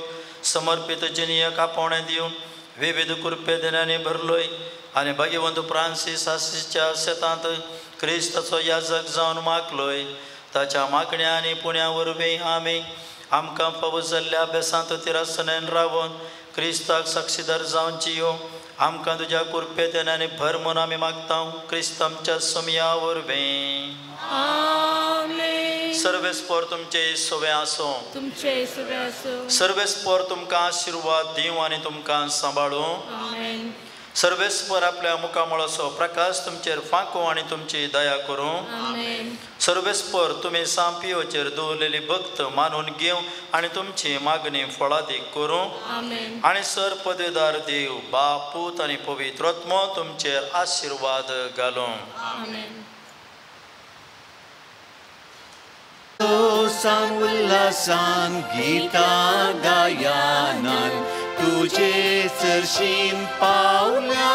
समर्पित जिनिय कापोवणे दिवन विविध कृपे देण्याने भरलोय आणि भगवंत फ्रांसीस आसीसच्या शेतांत क्रिस्ताचो याजक जावन मागलोय. ताच्या मागण्या आनी पुण्या वरवीं आमी आमकां फावो जाल्ल्या अभ्यासांत तिरासनेन रावन क्रिस्ताक साक्षीदार जावन जियो. आमकां तुज्या कृपे देण्याने भर म्हणून आमी मागता क्रिस्त आमच्या समया वरवीं. आमेन. सर्वेस्पर तुमचे सोवे आसूं. तुमचे सुबे असो. सर्वेस्पर तुमकां आशिर्वाद दिव आनी तुमकां सांबाळूं. आमेन. सर्वेस्पर आपल्या मुखामळाचो प्रकाश तुमचेर फांको आनी तुमची दया करूं. आमेन. सर्वेस्पर तुमी सांपियोचेर दवरलेली भक्त मानून घेव आनी तुमची मागणी फळादीक करूं. आमेन. आनी सर पदवीदार देव बाप पूत आनी पवित्र आत्मो तुमचेर आशिर्वाद घालूं. आमेन. सान उल्हासान गिता गायानान तुझे चरशीन पावल्या.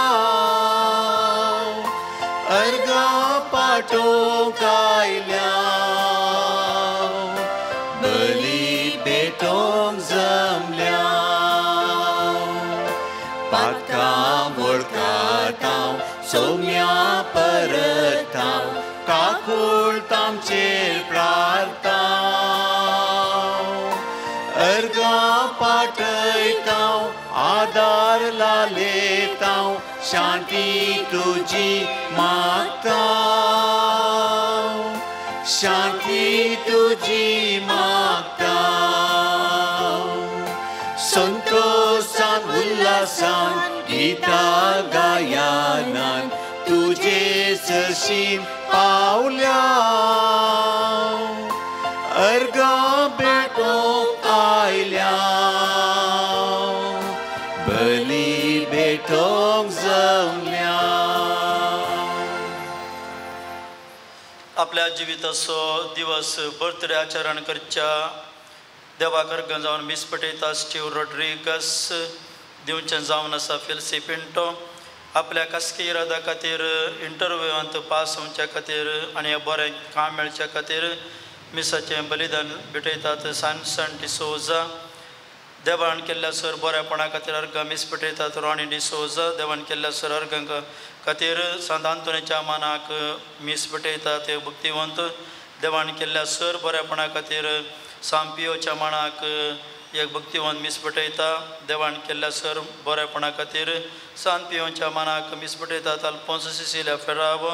अर्गा पाठो गायल्या बली भेटोंक जमल्या. पातकां वळखात हांव सौम्या परत हांव काकूळ तामचेर प्रार्थना. अर्गा पाठयता आदार लालेता शांती तुजी मागता. शांती तुजी मागता. संतोषान उल्हासान गिता गायानान तुझे चरशीन पावल्या. अर्गा भेटोंक आयल्या बली भेटोंक जमल्या. आपल्या जिविताचो दिवस बर्थडे आचरण करच्या देवाक अर्घ जावन मिसपटयता स्टीव रॉड्रिगस दिवचें जावन आसा. फेल्सी पिंटो आपल्या खासगी इरादा खातीर इंटरव्यूवांत पास होवच्या खातीर आनी बरें काम मेळच्या खातीर मिसाचें बलिदान भेटयतात. सॅमसन डिसोजा देवान केल्ल्या सर बरेपणा खातीर अर्घ मीस भेटयतात. रॉनी डिसोजा देवान केल्ल्या सर अर्घ खातीर सांत आंतोनीच्या मानाक मीस भेटयतात. भक्तिवंत देवान केल्ल्या सर बरेपणा खातीर सांपियोच्या मानाक एक भक्तिवंत मीस भेटयता. देवान केल्ल्या सर बरेपणा खातीर सांपियोच्या मानाक मीस भेटयतात. अल्फोन्सो सिसिलिया फेरावो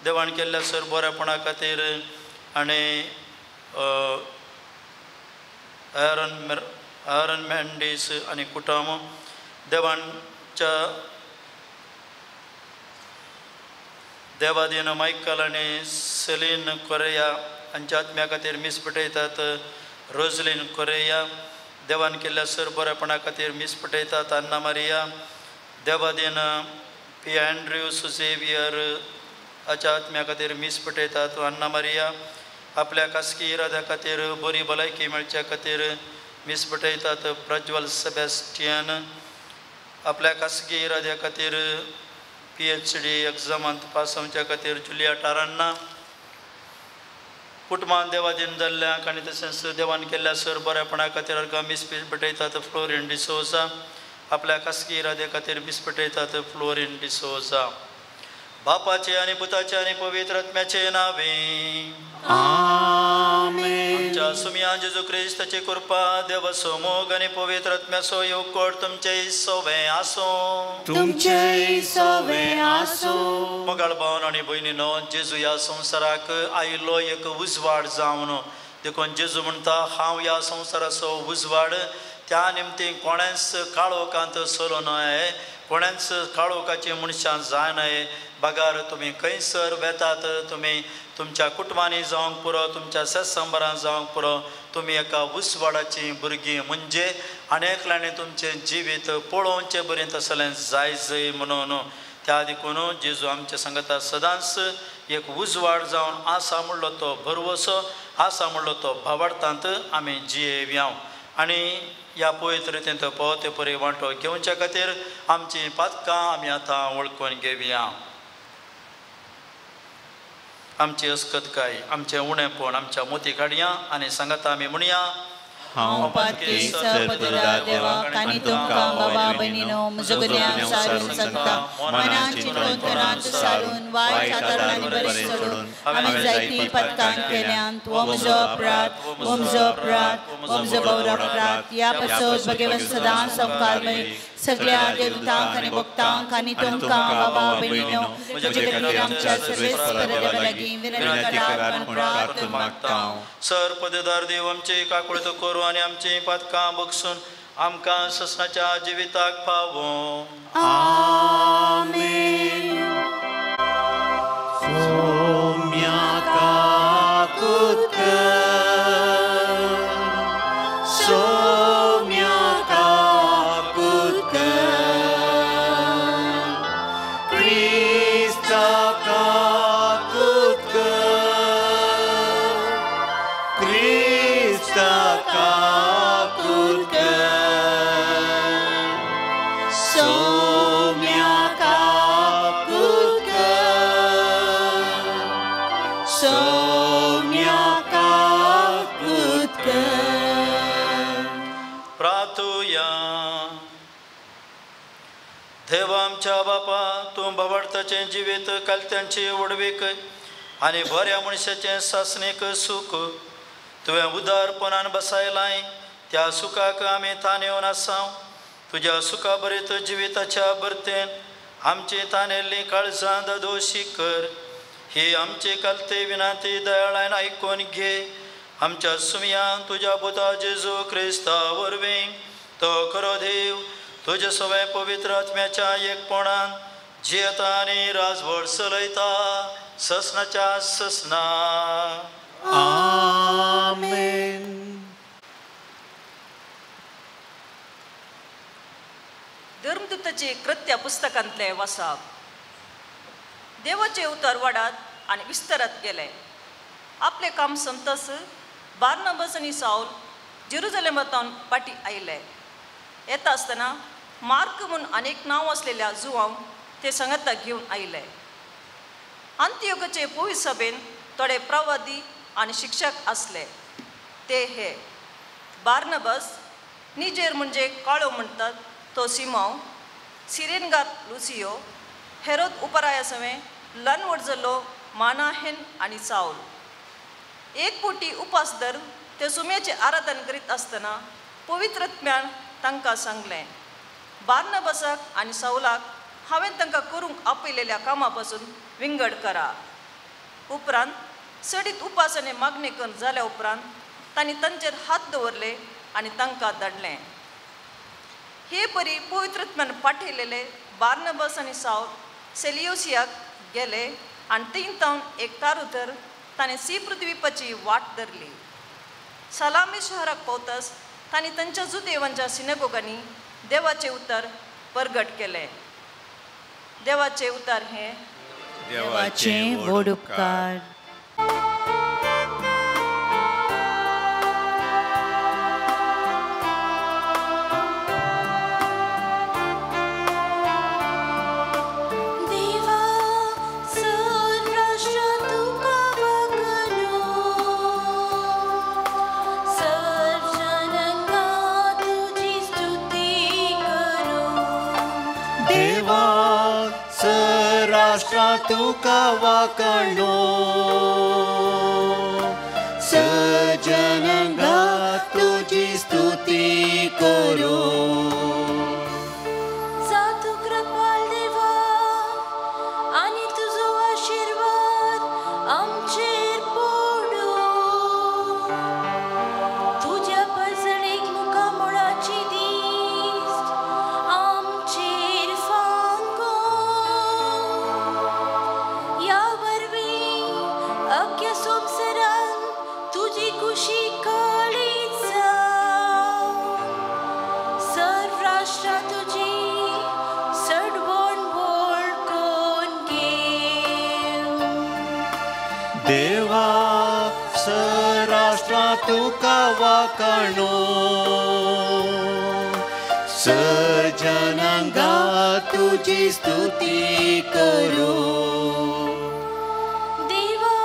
देवान केल्ल्या सर बरेपणा खातीर आनी ॲरन मेंडीस आनी कुटुंब देवांच्या देवादीन मायकल आनी सेलीन कोरेया हांच्या आत्म्या खातीर मीस भेटयतात. रोजलीन कोरेया देवान केल्ल्या सर बरेपणा खातीर मीस भेटयतात. अन्ना मारिया देवादीन पी एंड्र्यू सुझेवियर हाच्या आत्म्या खातीर मीस भेटयतात. अन्ना मारिया आपल्या खासगी इराद्या खातीर बरी भलायकी मेळच्या खातीर मीस भेटयतात. प्रज्वल सेबॅस्टियन आपल्या खासगी इराद्या खातीर PhD एग्जामांत पास जावच्या खातीर जुलिया टारान्ना कुटुंबान देवादीन जाल्ल्यांक आनी तशेंच देवान केल्ल्या सर बरेपणा खातीर अर्घ मीस भेटयतात. फ्लोरिन डिसोजा आपल्या खासगी इराद्या खातीर मीस भेटयतात. फ्लोरिन डिसोजा बापाचे आनी पुताचे आनी पवित्र आत्म्याचे नावे आमेन. आमच्या सुमया जेजू क्रिस्ताची कृपा देवाचो मोग आनी पवित्र आत्म्याचो येवकोड तुमचे सोवे आसो. तुमचे सोवे आसो. मोगाळ भावन आनी भयणीनो जेजू ह्या संवसाराक आयिल्लो एक उजवाड जावन देखून जेजू म्हणटा हांव ह्या संवसाराचो उजवाड. त्या निमती कोणेंच काळोखांत चलो न्हय. कोणेंच काळोखाची मनशां जाय न्हय. बगार तुमी खंयसर वेतात तुमी तुमच्या कुटुंबांनी जावंक पुरो तुमच्या सेसंबरां जावंक पुरो तुमी एका उजवाडाची भुरगीं म्हणजे आनेकल्यांनी तुमचें जिवीत पळोवचें बरें तसलें जाय म्हणून त्या देखून जेजू आमच्या सांगता सदांच एक उजवाड जावन आसा म्हणलो तो भरवसो आसा म्हणलो तो भावार्थांत आमी जियेवया. आनी ह्या पवित्रतेंत पावते परी वांटो घेवच्या खातीर आमची पातकां आमी आतां वळखून घेवया. आमची अस्कतकाय, आमचें उणेंपण आमच्या मोती काडया आनी सांगात आमी म्हणया. हांव पातकी सर्पदुदार देवा आनी तुमकां बाबा भयणीनो म्हजो गुन्यांव सारून सांगता. मनान चिंतून तनात सारून वायट आदारांनी बरें सोडून हांवें जायतीं पातकां केल्यांत. हो म्हजो अपराध, हो म्हजो अपराध, हो म्हजो गौर अपराध. ह्या पासून भगेवन सदांच संवकार मेळी सगळ्या देवतांक आनी भक्तांक आनी तुमकां बाबा भयणीनो म्हजे खातीर आमच्या सर्वेस्पर देवा लागीं विनंती करात म्हूण प्रार्थना मागता. सर्पदुदार देव आमची काकूळत करूं आनी आमची पातकां बगसून आमकां ससनाच्या जिविताक पावो. आमेन. सौम्या काकूत कर, सौम्या काकूत कर, क्रिस्ता काकूत कर, क्रिस्ता काकूत कर, सौम्या काकूत कर, सौम्या काकूत कर. प्रार्थुया. देवा आमच्या बापा, तूं भवार्थाचें जिवीत कालत्यांची वडवीक आनी बऱ्या मनशाचें सासणेक सूख तुवें उदारपणान बसायलाय. त्या सुखाक आमी तानेवन आसां. तुज्या सुखा बरीत जिविताच्या बरतेन आमची तानेल्ली काळजां दोशी कर. ही आमची कालते विनाती दयाळान आयकून घे. आमच्या सुमयान तुज्या पुता जेजू क्रिस्ता वरवीं तो खरो देव तुजे सवय पवित्र आत्म्याच्या एकपणान जियेता आनी राजवट चलयता ससनाच्या ससना. आमेन. धर्मदूताची कृत्य पुस्तकांतले वाचप. देवाचे उतर वाडात आनी विस्तारात गेले. आपले काम संपतस बार्नबास आनी साऊल जेरुसलेमांतून पाटी आयले. येता आसतना मार्क म्हूण अनेक नांव आसलेल्या जुवांक ते संगता घेवन आयले. अंतियोकाचे पवित्र सभेन थोडे प्रवादी आनी शिक्षक आसले. ते हे बार्नबास, निजेर म्हणजे काळो म्हणटात तो सिमोन, सिरेनगार लुसियो, हेरोद उपराया सवे ल्हान व्हड जाल्लो मानाहेन आनी साऊल. एक पोटी उपास धर ते सुम्याचे आराधन करीत आसतना पवित्रत्म्यान तांकां सांगलें, बार्नबासाक आनी साऊलाक हांवें तांकां करूंक आपयलेल्या कामा पासून विंगड करा. उपरांत सडीत उपास आनी मागणी करून जाल्या उपरांत तांणी तांचेर हात दवरले आनी तांकां धाडलें. हे बरी पवित्रत्म्यान पाठयलेले बार्नबास आनी साऊल सेलियोसियाक गेले आनी थंय तावन एक तारुतर ताणें सिप्र द्वीपाची वाट धरली. सलामी शहराक पावतस तांणी तांच्या जुदेवांच्या सिनेगोगांनी देवाचे उतर परगट केले. देवाचे उतर हे देवाचे व्हड उपकार. तुका वाकणो सजनंगा तुझी स्तुती करू. जातु कृपाल देवा आनी तुजो आशीर्वाद आमचेर पडो. तुज्या परजणेक मुखामोळाची दीस आमचेर फांको. या वरवीं अख्ख्या संवसारान तुजी खुशी कळीत जावं. सर्वराष्ट्रां तुजी सडवण वळखून घेव. देवा सराष्ट्रा तुका वाकणो जनांगा तुझी स्तुती करू देवा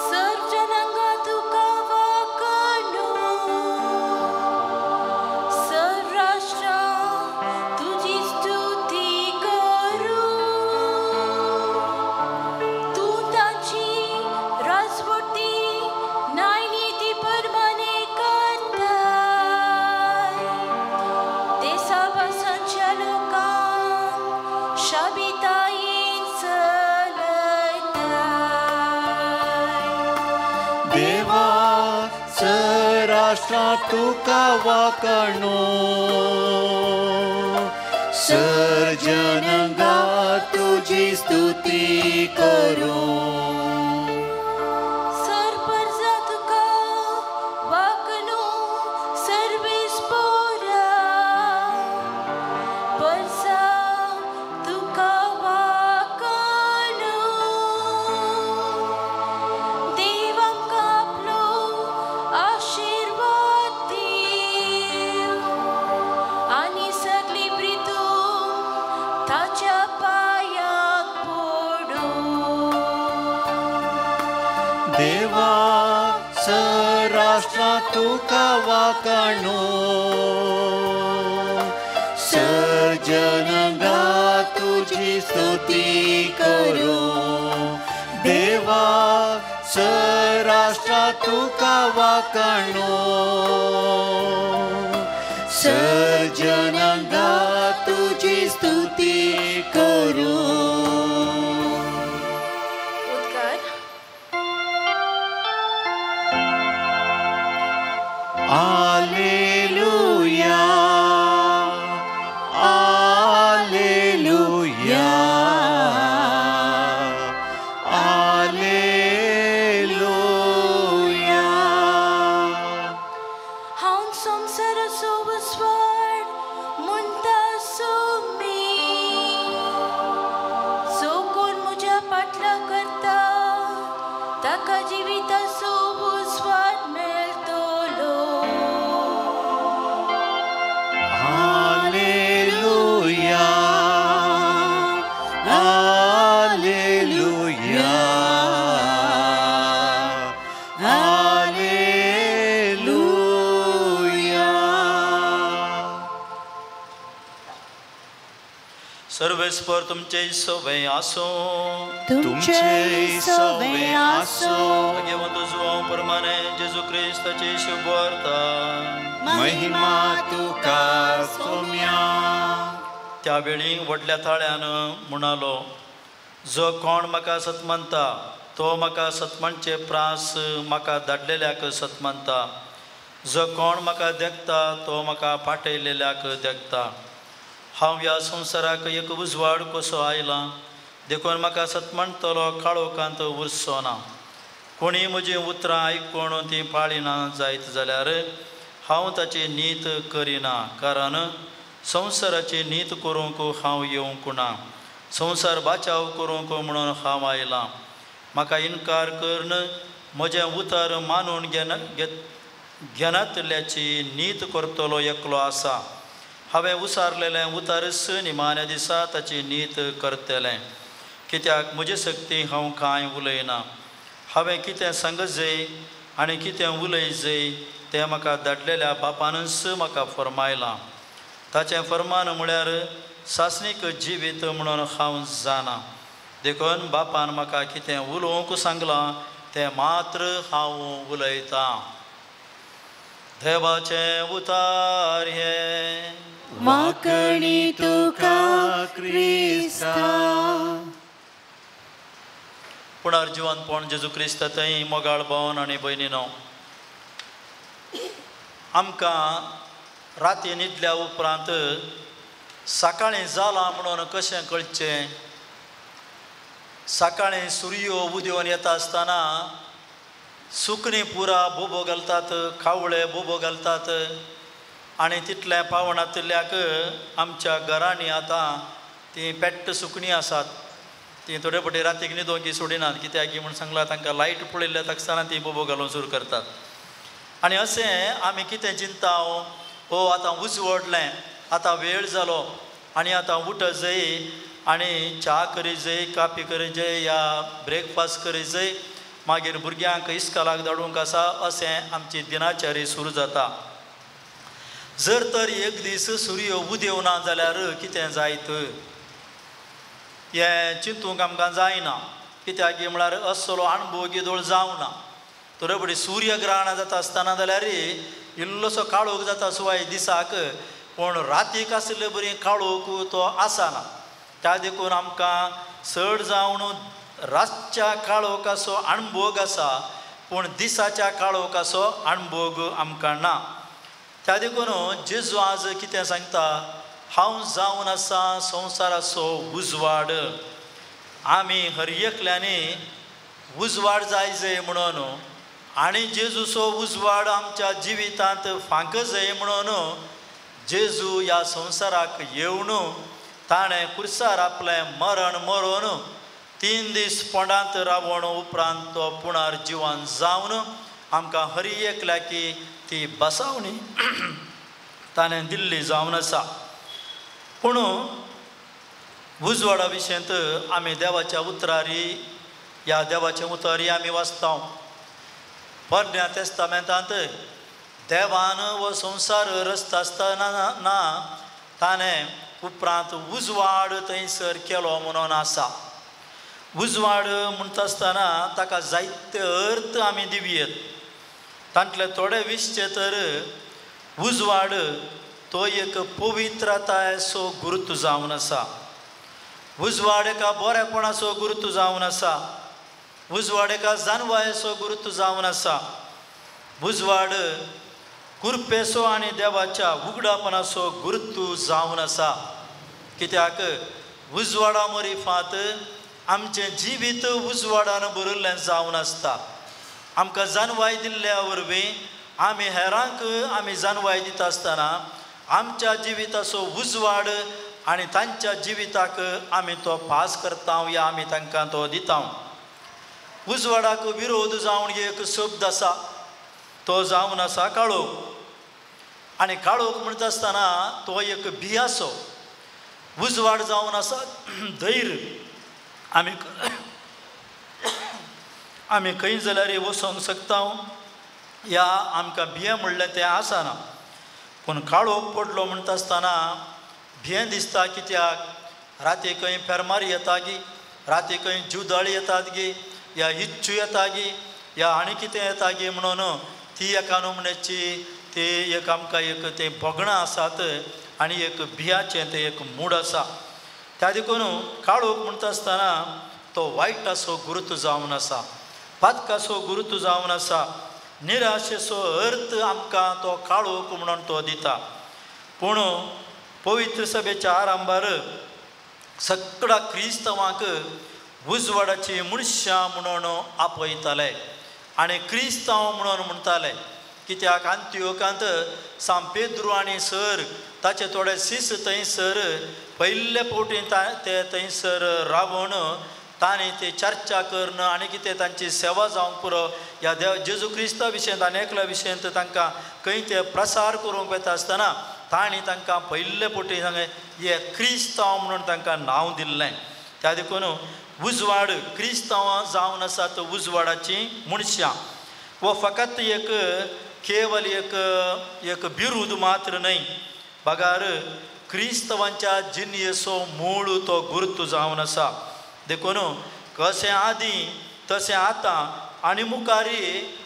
सर्व जनांगा तुका वाखाणू सर्व राष्ट्रा तुझी स्तुती करू तू ताची राजवटी न्याय नीती परमाने करताय देशावा संचालकांक शाबितायेन चलयताय देवा सराष्ट्रा तुका वाखाणू सर्जनंगा तुझी स्तुती करू सरपरजा तुका वाखाणू सर्वेस पोरा परसा तुका वाखाणू देव आमकां आपलो आशीर्वाद दिव आनी सगळी प्रितूम ताच्या पांयाक पडू देवा सराष्ट्रा तुका वाखाणू सर्जनंगा तुझी स्तुती करू देवा सराष्ट्रा तुका वाखाणू सर्जनंगा तुझी स्तुती करू उद्गार Alleluia, Alleluia, Alleluia. हांव संवसाराचो वसवाट म्हणटा सोमी जो कोण म्हज्या फाटला करता ताका जिविताचो वसवाट मेळटलो Alleluia, Alleluia, Alleluia. सर्वेस्पर तुमचे सोबे आसो तुमचे सवे आसो घेवन तुजो प्रमाणे जेजू क्रिस्ताची शुभ वार्ता महिमा तुका सोम्या त्या वेळी व्हडल्या थाळ्यान म्हणालो जो कोण म्हाका सतमंता तो म्हाका सतमणचे प्रास म्हाका धाडलेल्याक सतमंता जो कोण म्हाका देखता तो म्हाका फाटयलेल्याक देखता हांव ह्या संवसाराक एक उजवाड कसो आयला देखून म्हाका सतमणतलो काळोखांत उरसो ना कोणी म्हजी उतरां आयकून ती पाळिना जायत जाल्यार हांव ताची नीत करिना कारण संवसाराची नीत करूंक हांव येवंक ना संवसार बाचाव करूंक म्हणून हांव आयला म्हाका इन्कार करून म्हजें उतर मानून घेनातल्याची नीत करतलो एकलो आसा हांवें उसारलेलें उतर स निमाण्या दिसा ताची नीत करतलें कित्याक म्हजे सक्ती हांव कांय उलयना हांवें कितें सांगत जाय आनी कितें उलय जाय तें म्हाका धाडलेल्या बापानच म्हाका फरमायलां ताचें फरमान म्हळ्यार सासणीक जिवीत म्हणून हांव जाना देखून बापान म्हाका कितें उलोवंक सांगलां तें मात्र हांव उलयतां देवाचें उतार हें वाकणी तुका क्रिस्ता पुनर्जिवंतपण जेजू क्रिस्त थंय मोगाळ भावन आनी भयणीनो आमकां राती न्हिदल्या उपरांत सकाळीं जालां म्हणून कशें कळचें सकाळीं सूर्यो उदयोन येता आसतना सुकणीं पुरा बोबो घालतात कावळे बोबो घालतात आनी तितलें पावणातल्याक आमच्या घरांनी आतां ती पेट्ट सुकणीं आसात ती थोडे फावटी रातीक न्हिदोंक सोडिनात कित्याक की म्हूण सांगलां तांकां लायट पळयल्ल्या ताकसाना ती बोबो घालूंक सुरू करतात आनी अशें आमी कितें चिंता हो आतां उजवडलें आतां वेळ जालो आनी आतां उठ जाय आनी च्या करी जाय, काफी करी जाय, या ब्रेकफास्ट करी जाय, मागीर भुरग्यांक इस्कॉलाक धाडूंक आसा, अशें आमची दिनाचर्या सुरू जाता. जर तर एक दीस सूर्य उदेवना जाल्यार कितें जायत हें चिंतूंक आमकां जायना. कित्याक म्हळ्यार असलो अणभव गिदोळ जावना. तर रोखडी सूर्यग्रहण जाता आसतना जाल्यार इल्लोसो काळोख जाता सुवाय दिसाक, पूण रातीक आसले बरी काळोख तो आसना. त्या देखून आमकां चड जावन रातच्या काळोखाचो अणभोग आसा, पूण दिसाच्या काळोखाचो अणभोग आमकां ना. त्या देखून जेजू आज कितें सांगता, हांव जावन आसा संवसाराचो उजवाड. आमी हर एकल्यानी उजवाड जाय म्हणून आनी जेजूचो उजवाड आमच्या जिवितांत फांक जाय म्हणून जेजू ह्या संवसाराक येवन ताणें कुर्सार आपलें मरण मरून 3 दीस पोंडांत रावण उपरांत तो पुणार जिवान जावन आमकां हर एकल्याकी ती बसावणी ताणें दिल्ली जावन आसा. पूण उजवाडा विशयंत आमी देवाच्या उतरारी ह्या देवाचें उतरी आमी वाचता. पोरण्या तेस्तामेंतांत देवान हो संवसार रचता आसतना ताणें उपरांत उजवाड थंयसर केलो म्हणून आसा. उजवाड म्हणटा आसतना ताका जायते अर्थ आमी दिवयेत. तांतले थोडे विशय तर उजवाड तो एक पवित्रतायेचो गुरूत जावन आसा. उजवाड एका बरेपणाचो गुरूत जावन आसा. उजवाड एका जानवायेचो गुरूत जावन आसा. उजवाड कुरपेचो आनी देवाच्या उगडापणाचो गुरूत जावन आसा. कित्याक उजवाडा मरिफांत आमचें जिवीत उजवाडान भरिल्लें जावन आसता. आमकां जानवाय दिल्ल्या वरवीं आमी हेरांक आमी जानवाय दिता आसतना आमच्या जिविताचो उजवाड आनी तांच्या जिविताक आमी तो पास करता या आमी तांकां तो दिता. उजवाडाक विरोध जावन एक शब्द आसा, तो जावन आसा काळोख. आनी काळोख म्हणटा आसतना तो एक भियासो. उजवाड जावन आसा धैर्य. आमी खंय जाल्यार वचोंक शकता या आमकां भिये म्हणलें तें आसना. पूण काळोख पडलो म्हणटा आसतना भियें दिसता. कित्याक राती खंय फेरमारी येता गी, राती खंय जुदाळी येतात गी, या इच्छू येता गी, या आनी कितें येता गी म्हणून ती एका नमण्याची ती एक आमकां एक ते भोगणां आसात आनी एक भियाचें तें एक मूड आसा. त्या देखून काळोख म्हणटा आसतना तो वायटाचो गुरूत जावन आसा, पातकाचो गुरूत जावन आसा. निराशेचो अर्थ आमकां तो काळोख म्हणून तो दिता. पूण पवित्र सभेच्या आरंभार सगळ्या क्रिस्तवांक उजवाडाची मनशां म्हणून आपयताले आनी क्रिस्तांव म्हणून म्हणटाले. कित्याक अंत्योकांत सांत पेद्रू आनी सर ताचे थोडे शिस थंयसर पयले फावटी ते थंयसर रावून तांणी ते चर्चा करून आनी कितें तांची सेवा जावंक पुरो ह्या जेजू क्रिस्ता विशयंत आनेकल्या विशयंत तांकां खंय ते प्रसार करूंक येता आसतना तांणी तांकां पयले फावटी सांगलें हे क्रिस्तांव म्हणून तांकां नांव दिल्लें. त्या देखून उजवाड क्रिस्तांवां जावन आसात उजवाडाची मनशां. वो फकत एक केवल एक बिरूद मात्र न्हय, बगार क्रिस्तवांच्या जिनयेचो मूळ तो गुरूत जावन आसा. देखून कशें आदीं तशें आतां आनी मुखारी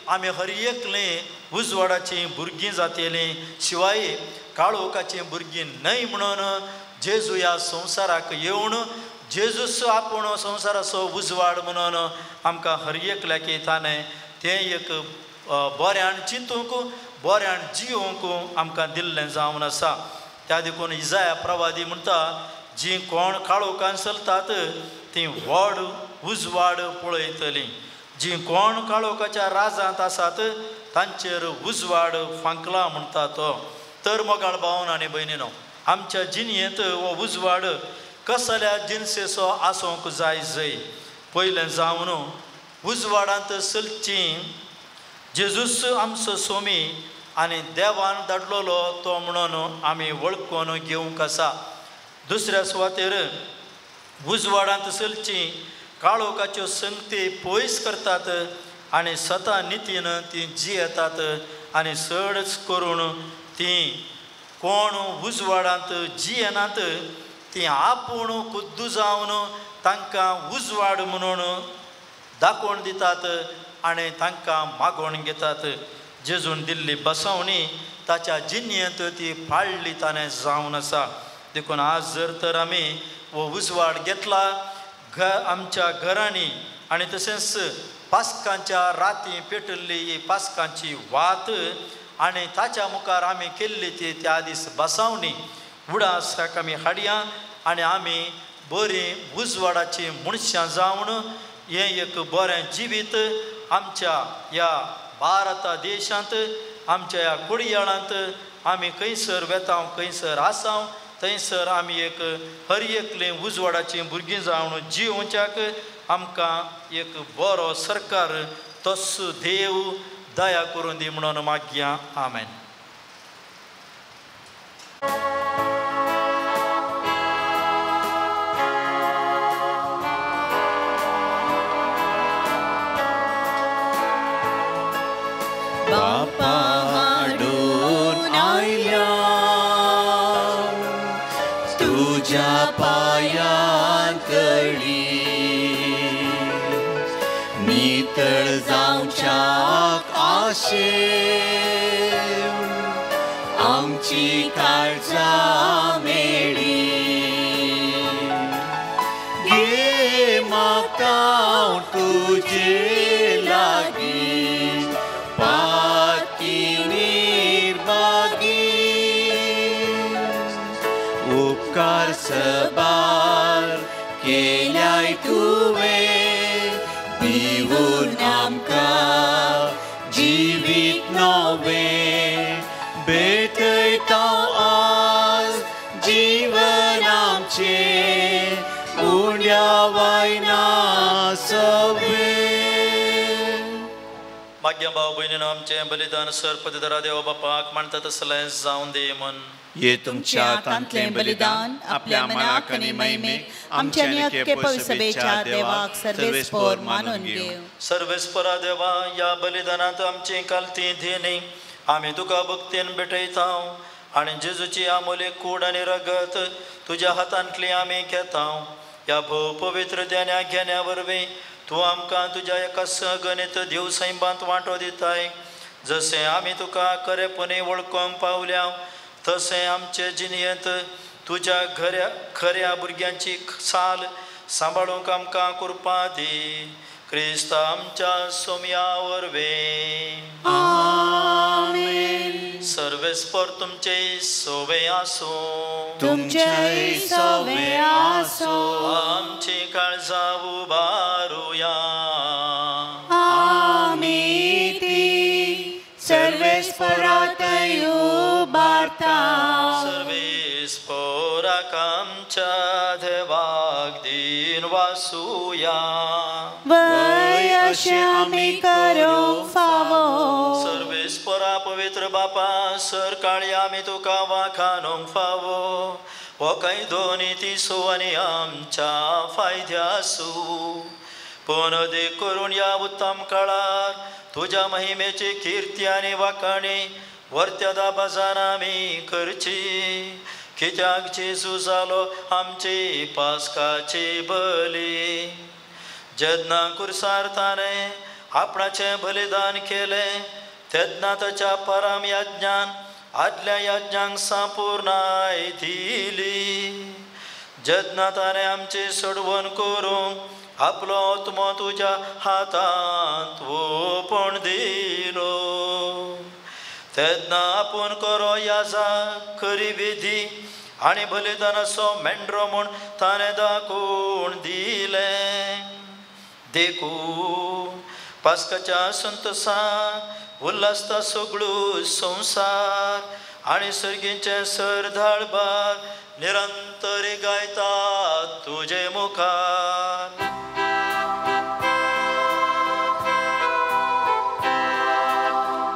आमी हर एकलीं उजवाडाचीं भुरगीं जातलीं, शिवाय काळोखाचीं भुरगीं न्हय म्हणून जेजू ह्या संवसाराक येवन जेजूच आपूण संवसाराचो उजवाड म्हणून आमकां हर एकल्याक ताणें तें एक बऱ्यान चिंतूंक बऱ्यान जियोंक आमकां दिल्लें जावन आसा. त्या देखून इजाया प्रवादी म्हणटा जीं कोण काळोखान चलतात तीं व्हड उजवाड पळयतलीं. जीं कोण काळोखाच्या राजांत आसात तांचेर उजवाड फांकला म्हणटा तो. तर मोगाळ भावन आनी भयणीनो, आमच्या जिणयेंत हो उजवाड कसल्या जिनसेचो आसूंक जाय. पयलें जावन उजवाडांत चलचीं जेजूस आमचो स्वामी आनी देवान धाडलोलो तो म्हणून आमी वळखून घेवंक आसा. दुसऱ्या सुवातेर उजवाडांत चलची काळोखाच्यो संगती पयस करतात आनी स्वता नितीन ती जियेतात आनी चडच करून ती कोण उजवाडांत जियेनात ती आपूण खुद्द जावन तांकां उजवाड म्हणून दाखोवन दितात आनी तांकां मागोवन घेतात. जेजून दिल्ली बसवणी ताच्या जिन्येंत ती पाळली ताणें जावन आसा. देखून आज जर तर आमी हो उजवाड घेतला आमच्या घरांनी आनी तशेंच पास्कांच्या राती पेटल्ली ही पास्कांची वात आनी ताच्या मुखार आमी केल्ली ती त्या दीस बसवणी उडासाक आमी हाडया आनी आमी बरी उजवाडाची मनशां जावन हें एक बरें जिवीत आमच्या ह्या भारत देशांत आमच्या ह्या कुडयाळांत आमी खंयसर वेतांव खंयसर आसांव थंयसर आमी एक हर एकले उजवाडाची भुरगीं जावन जिवच्याक आमकां एक बरो सरकार तस्सो देव दया करून दी म्हणून मागया. आमेन. बापा हाडून आयल्या तुझ्या पायांतळी नितळ जावच्याक आशे आमची काळजां मेळी गे म्हाका तुजे लागीं पाती निर्भागी उपकार सबार केल्याय तुवें दिवून आमकां जिवीत नवें भेटयता आज जीवन आमचें उण्या वायना सवें. भाग्य भाव भयणीनो आमचें बलिदान सरपदरा देवा बापाक मानता तसलें जावन दी म्हण. ये तुमच्या हातांतलें बलिदान आपल्या मनाक आनी महिमेक आमच्या नित्य सभेच्या देवाक सर्वेस्पोर मानून घेव. सर्वेस्परा देवा ह्या बलिदानांत आमची कालती धेनी आमी तुका भक्तीन भेटयता आनी जेजूची आमोले कूड आनी रगत तुज्या हातांतली आमी घेता. ह्या भोव पवित्र देण्या घेण्या वरवीं तूं आमकां तुज्या एका सगणित देवसैबांत वांटो दिताय. जशें आमी तुका खरेपणी वळखूंक पावल्या तशें आमचे जिणयेंत तुज्या खऱ्या भुरग्यांची साल सांबाळूंक आमकां कृपा दी. क्रिस्त आमच्या सोम्या वरवीं. आमेन. सर्वेस्पर तुमचे सोवे आसूं. तुमचे सोवे आसूं. आमची काळजां उबारुया. आमी ती सर्वेस्परांतय उबारता. सर्वेस्पराक आमच्या देवाक दिन वासुया. वय अशें आमी करूंक फावो. सर्वेस्परा पवित्र बापा सर काळी आमी तुका वाखानूंक फावो. हो कांय दोनी तिसो आनी आमच्या फायद्यासू पूण देख करून ह्या उत्तम काळार तुज्या महिमेची किर्ती आनी वाखाणी वर्त्या दाबाजान आमी करची. कित्याक जेजू जालो आमची पास्काची बली. जेन्ना कुर्सार ताणें आपणाचें बलिदान केलें तेन्ना ताच्या परम यज्ञान आदल्या यज्ञांक संपूर्णाय दिली. जेन्ना ताणें आमची सोडवण करूंक आपलो आत्मो तुज्या हातांत ओपण दिलो तेन्ना आपूण करो याजाक खरी विधी आनी बलिदानाचो मेंढरो म्हूण ताणें दाखोवन दिलें. देखून पास्काच्या संतोसाक उल्हासता सगळो संवसार आनी सर्गीचे सरधाळबार निरंतरी गायतात तुजे मुखार.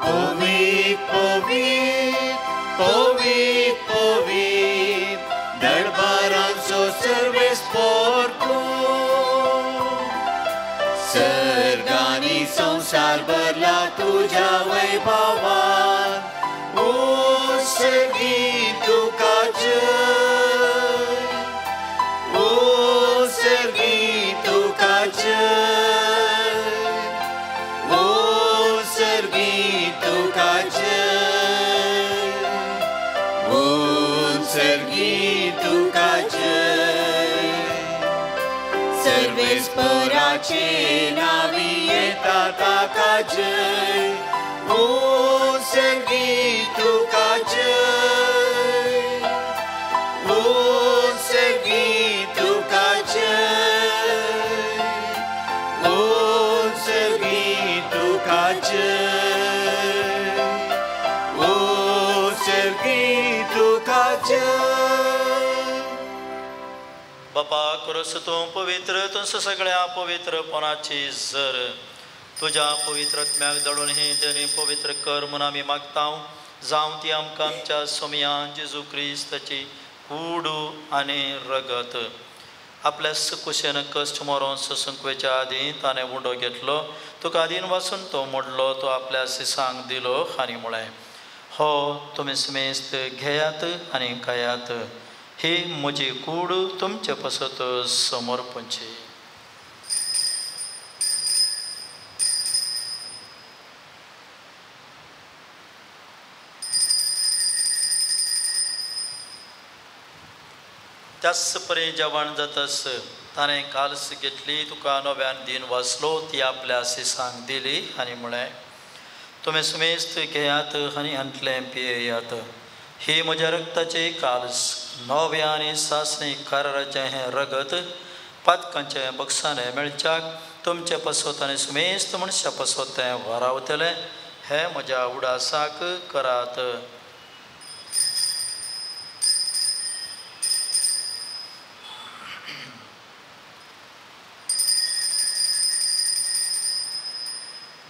पवित्र सर्वेस पोरतू सर्गानी संसार भरला तुझ्या वैभवान सर्गी तुका जय सर्गी तुका जय सर्गी तुका जय सर्गी तुका जय सर्वेस्पराचे नावी येता ताका जय सर्गी तुका जय सर्गी तुका जय सर्गी तुका जय सर्गी तुका जय बापा करोस तूं पवित्र तुस सगळ्या पवित्रपणाची झर तुझ्या पवित्र आत्म्याक दडून ही देणी पवित्र कर म्हूण आमी मागता जावं ती आमकां आमच्या सोमयान जेजू क्रिस्ताची कूड आनी रगत आपल्या कुशेन कश्ट मरोन ससंकवेच्या आदीं ताणें उंडो घेतलो तुका आदीन वाचून तो मोडलो तो आपल्या सिसांक दिलो आनी म्हळें हो तुमी समेस्त घेयात आनी खायात ही म्हजी कूड तुमचे पसत समर्पणची त्याच परे जेवण जातस ताणें कालस घेतली तुका नव्यान दिन वाचलो ती आपल्या सिसांक दिली आनी म्हळें तुमी समेस्त घेयात आनी हांतलें पियेयात ही म्हज्या रक्ताचे कालस नव्या आनी सासणी कराराचें हें रगत पातकांचें बक्षाने मेळच्याक तुमचे पसत आनी समेस्त मनशां पसत तें वारावतलें हें म्हज्या उडासाक करात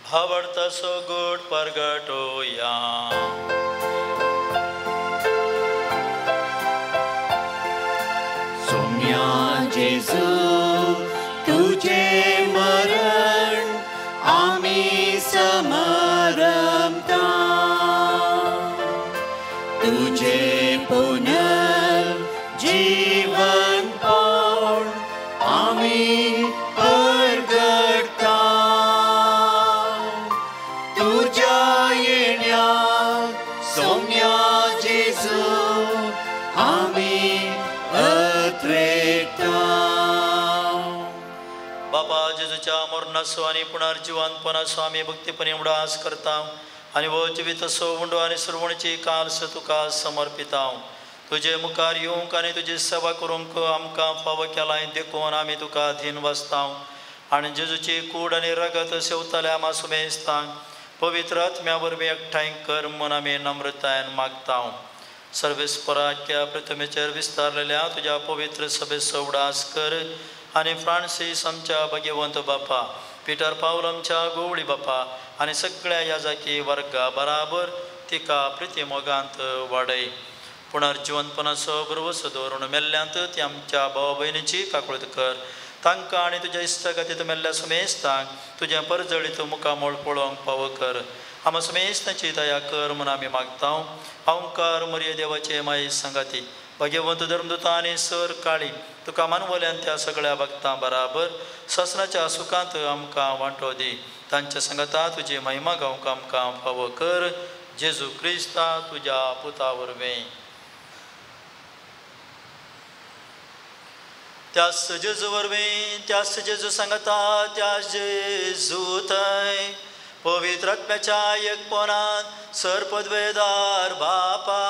भावडता सो गोड परगटोया सोम्या जेजू तुझे मरण आमी समरमता तुझे पुनर्जीवन पण आमी परगटता तुझ्या येण्याक सोम्या जेजू आमी बाबा जेजूच्या मरणाचो आनी पुनर्जिवंतपणाचो आमी भक्तीपणे उडास करता आनी वो जिवीत असो उंडो आनी सरवणीची कालस तुका समर्पिता तुजे मुखार येवंक आनी तुजी सेवा करूंक आमकां फावो केलाय देखून आमी तुका अधीन वाचता आनी जेजूची कूड आनी रगत सेवतल्या आमा सुमेस्तांक पवित्र आत्म्या वरवीं एकठांय कर म्हूण आमी नम्रतायेन मागता सर्वेस्पराच्या प्रथमेचेर विस्तारलेल्या तुझ्या पवित्र सभेचो उडास कर आनी फ्रांसीस आमच्या भाग्यवंत बापा पिटर पावल आमच्या गोवळी बापा आनी सगळ्या याजाकी वर्गा बराबर तिका प्रितीमोगांत वाडय पुनर्जिवंतपणाचो भरवस दवरून मेल्ल्यांत ती आमच्या भाव भयणीची काकूळट कर तांकां आनी तुज्या इश्टगतींत मेल्ल्या समेस्तांक तुजें परजळीत मुखामोळ पळोवंक फावो कर आम समेस्तांची दया कर म्हूण आमी मागता अवंकार मरिये देवाचे माये संगाती भगवंत धर्मदूता आनी सर काळी तुका मानवल्यान त्या सगळ्या भक्तां बराबर ससनाच्या सुखांत आमकां वांटो दी तांच्या संगता तुजी महिमा गावंक आमकां फावो कर जेजू क्रिस्ता तुज्या पुता वरवीं त्याच जेजू वरवीं त्याच जेजू सांगता त्याच जेजू थंय पवित्र आत्म्याच्या एकपणान सर पदवेदार बापा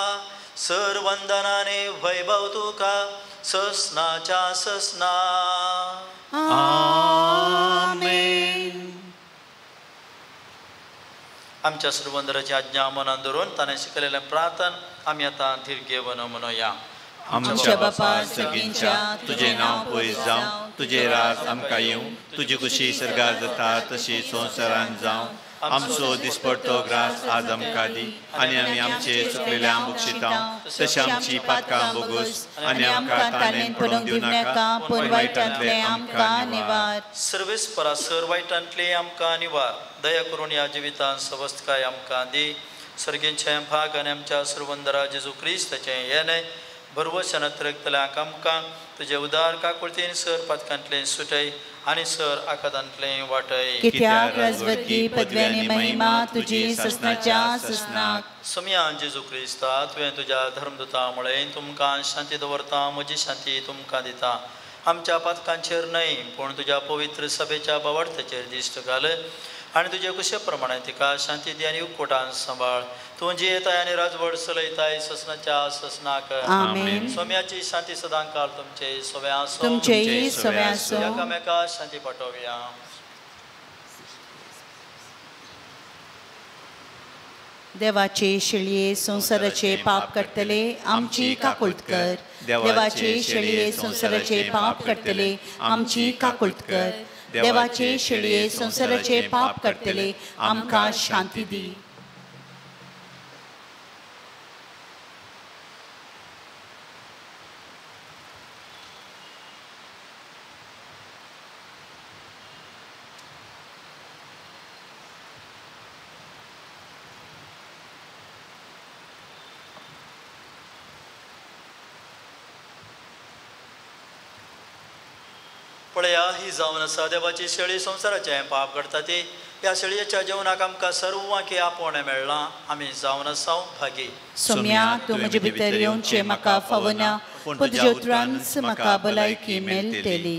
सर वंदनाने वैभव तुका ससनाच्या ससना आमेन आमच्या सर्वंदराची आज्ञा मनान धरून ताणें शिकलेलें प्रार्थन आमी आतां दीर्घेवन म्हणुया आमच्या बापा सगळींच्या तुझे नांव पयस जावं तुझे राज आमकां येवं तुजी खुशी सर्गार जाता तशी संवसारांत जावं आमचो दिसपडटो ग्रास आज आमकां दी आनी आमी आमचे चुकलेल्या बुक्षितांव तशी आमची पातकां बोगूस आनी आमकां ताणेन पडूंक दिवनाका पूण वायटांतले आमकां निवार. सर्वेस परासर वायटांतले आमकां निवार. दया करून ह्या जिवितांत सवस्थकाय आमकां दी. सर्गेचे भाग आनी आमच्या सर्वंदरा जेजू क्रिस्ताचें येणे भरवशान तरतल्यांक आमकां तुजे उदार काकुळतेन सर पातकांतले सुटय आनी सर आकांतांतले वाटय. कित्याक राजवटी पदव्यानी महिमा तुजी ससनाच्या ससनाक. समयान जेजू क्रिस्ता तुवें तुज्या धर्मदुता मुळे तुमकां शांती दवरता. म्हजी शांती तुमकां दिता. आमच्या पातकांचेर न्हय पूण तुज्या पवित्र सभेच्या बावर्थाचेर दिश्ट घाल आनी तुजे कुशे प्रमाणे तिका शांती दी आनी उकोटान सांबाळ. तूं जियेताय आनी राजवट चलयताय ससनाच्या ससनाक. आमेन. सोम्याची शांती सदां काळ तुमचे सोव्या आसूं. तुमचेय सोव्या आसूं. एकामेका शांती पाठोवया. देवाचे शिळये संसाराचे पाप करतले आमची काकुळट कर. देवाचे शिळये संसाराचे पाप करतले आमची काकुळट कर. देवाचे शिळये संसाराचे पाप करतले आमकां शांती दी. पळया ही जावन आसा देवाची शेळी संसाराचें पाप करता ती. ह्या शेळयेच्या जेवणाक आमकां सर्वांकी आपोवणें मेळ्ळां. आमी जावन आसा भागी. सोम्या तूं म्हजे भितर येवचें म्हाका फावना पूण तुज्या उतरांच म्हाका भलायकी मेळटली.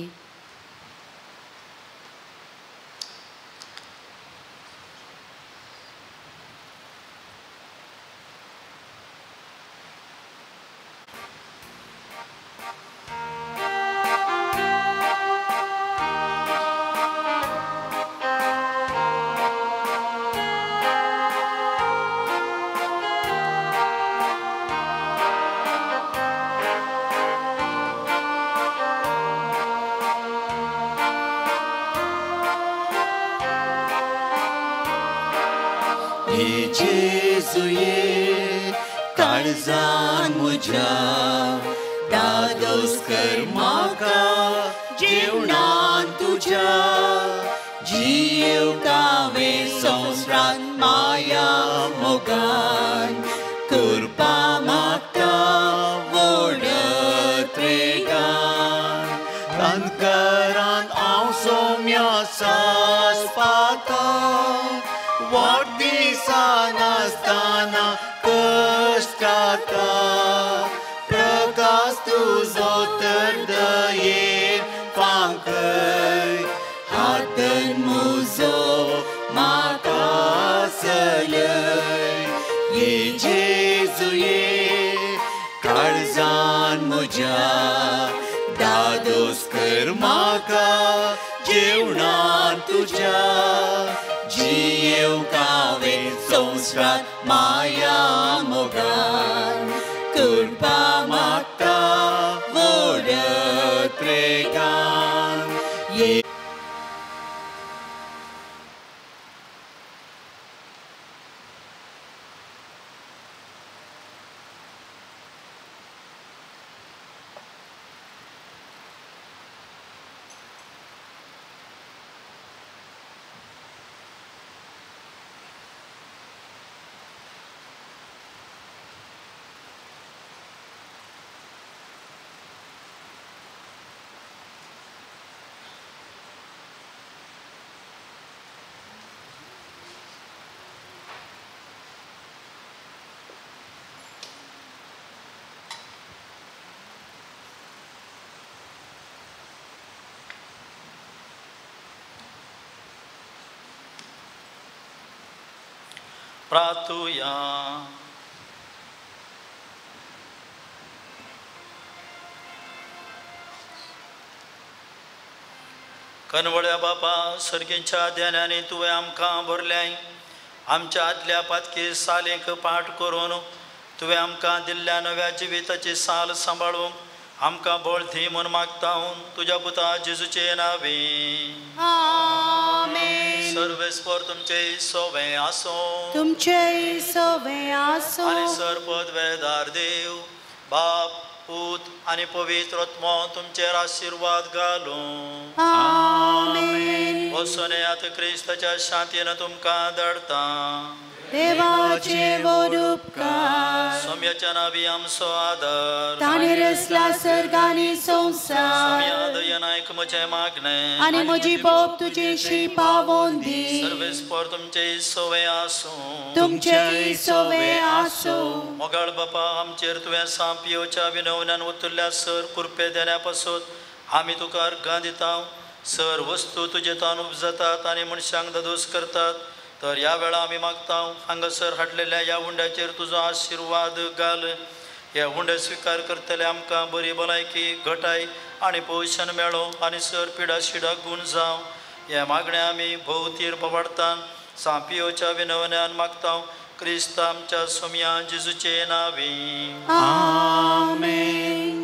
जेजुये काळजान म्हज्या दादोस कर म्हाका जेवणान तुज्या. जीव हांवें संवसारांत माया मोगान करपा मागता व्हड त्रेगान. तांतकरान हांव सोम्या सास पाता वाट दिसान आसतना कश्टाता. प्रकाश तुजो तर दयेन फांकय हातन म्हजो म्हाका चलय. ये जेजुये काळजान म्हज्या दादोस कर म्हाका जेवणान तुज्या. जीव हांवें संवसारांत माया मोगान करपा मागता व्हड त्रेगान. प्रार्थुया. कनवळ्या बापा सर्गेच्या ध्यानाने तुवें आमकां भरल्याय. आमच्या आदल्या पातकी सालेक पाठ करून तुवें आमकां दिल्ल्या नव्या जिविताची साल सांबाळूंक आमकां बळ दी म्हूण मागता तुज्या पुता जेजूचे नांवे. आमेन. सर्वेस्पर तुमचे सोवे आसो तुमचे सोवे आसो आणि सरपद वेदार देव बाप पूत आणि पवित्र आत्मा तुमचेर आशीर्वाद घालो आमेन वसोन्यात क्रिस्ताच्या शांतीन तुमकां धाडता देवाचे वोरुपकार सोम्याच्या नावी आमचो आदर ताणे रचला सर्ग आनी संसार सोम्या दयनायक म्हजे मागणे आनी म्हजी पोप तुजेशी पावोन दी सर्वेस्पर तुमचे सोवे आसो तुमचे सोवे आसो मोगाळ बापा आमचेर तुवें सांपियोच्या विनवण्यान उतरल्या सर कुरपे देण्यापासून आमी तुका अर्घां दिता सर वस्तू तुजे तान उपजतात आनी मनशांक दोस करतात तर ह्या वेळा आमी मागता हांगासर हाडलेल्या ह्या हुंड्याचेर तुजो आशिर्वाद घाल ह्या हुंडे स्विकार करतले आमकां बरी भलायकी घटाय आनी पोषण मेळो आनी सर पिडा शिडाक गूण जावं हे मागणे आमी भोवतीर पवाडता सांपियोच्या विनवण्यान मागता क्रिस्त आमच्या सोम्या जेजूचे नावी आमेन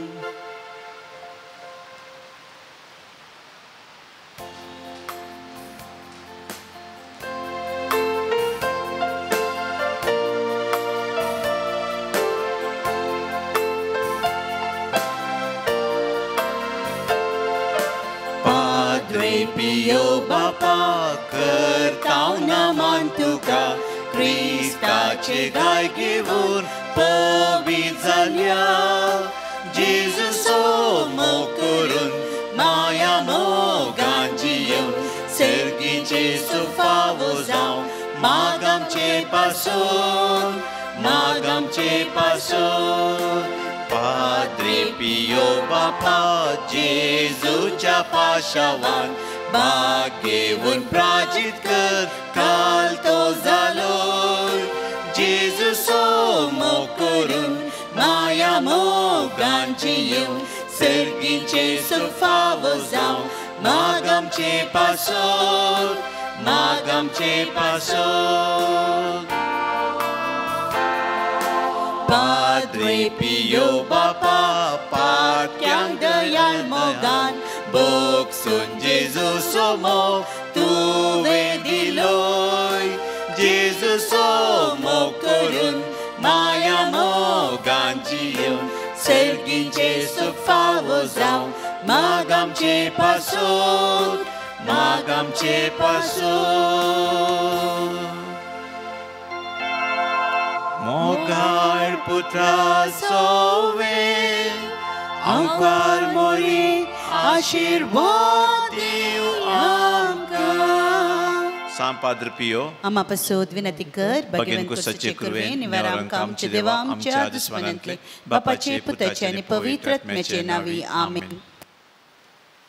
Pio Bapa करताव नमन तुका क्रिस्ताचे गाय घेवन पवित्र जाल्या जेजूचो मोग करून माया मोगांची येवन सर्गीचे सुफावो जावं माग आमचे पासून Padre Pio Bapa जेजूच्या पाशावान बाग घेवन प्राजीत कर काल तो जालोय जेजूचो मोग करून माया मोगांची येवन सर्गीचे सुफावो जावं माग आमचे पासून Padre Pio Bapa patyank dayal mogan boksun Jesuso moग तुवे दिलोय जेजूचो मोग करून माया मोगांची येवन सर्गीचे सुख फावो जावं माग आमचे पासून मोगाळ पुत्रा सोवे आमकां मोरी आशीर्वाद दिव आमकां San Padre Pio आम्हा पासून विनंती कर भगीन कुसाचे कुरवे निवार आमकां आमचे देवा आमच्या दुस्मनांतले बापाचे पुताचे आनी पवित्र आत्म्याचे नावी आमेन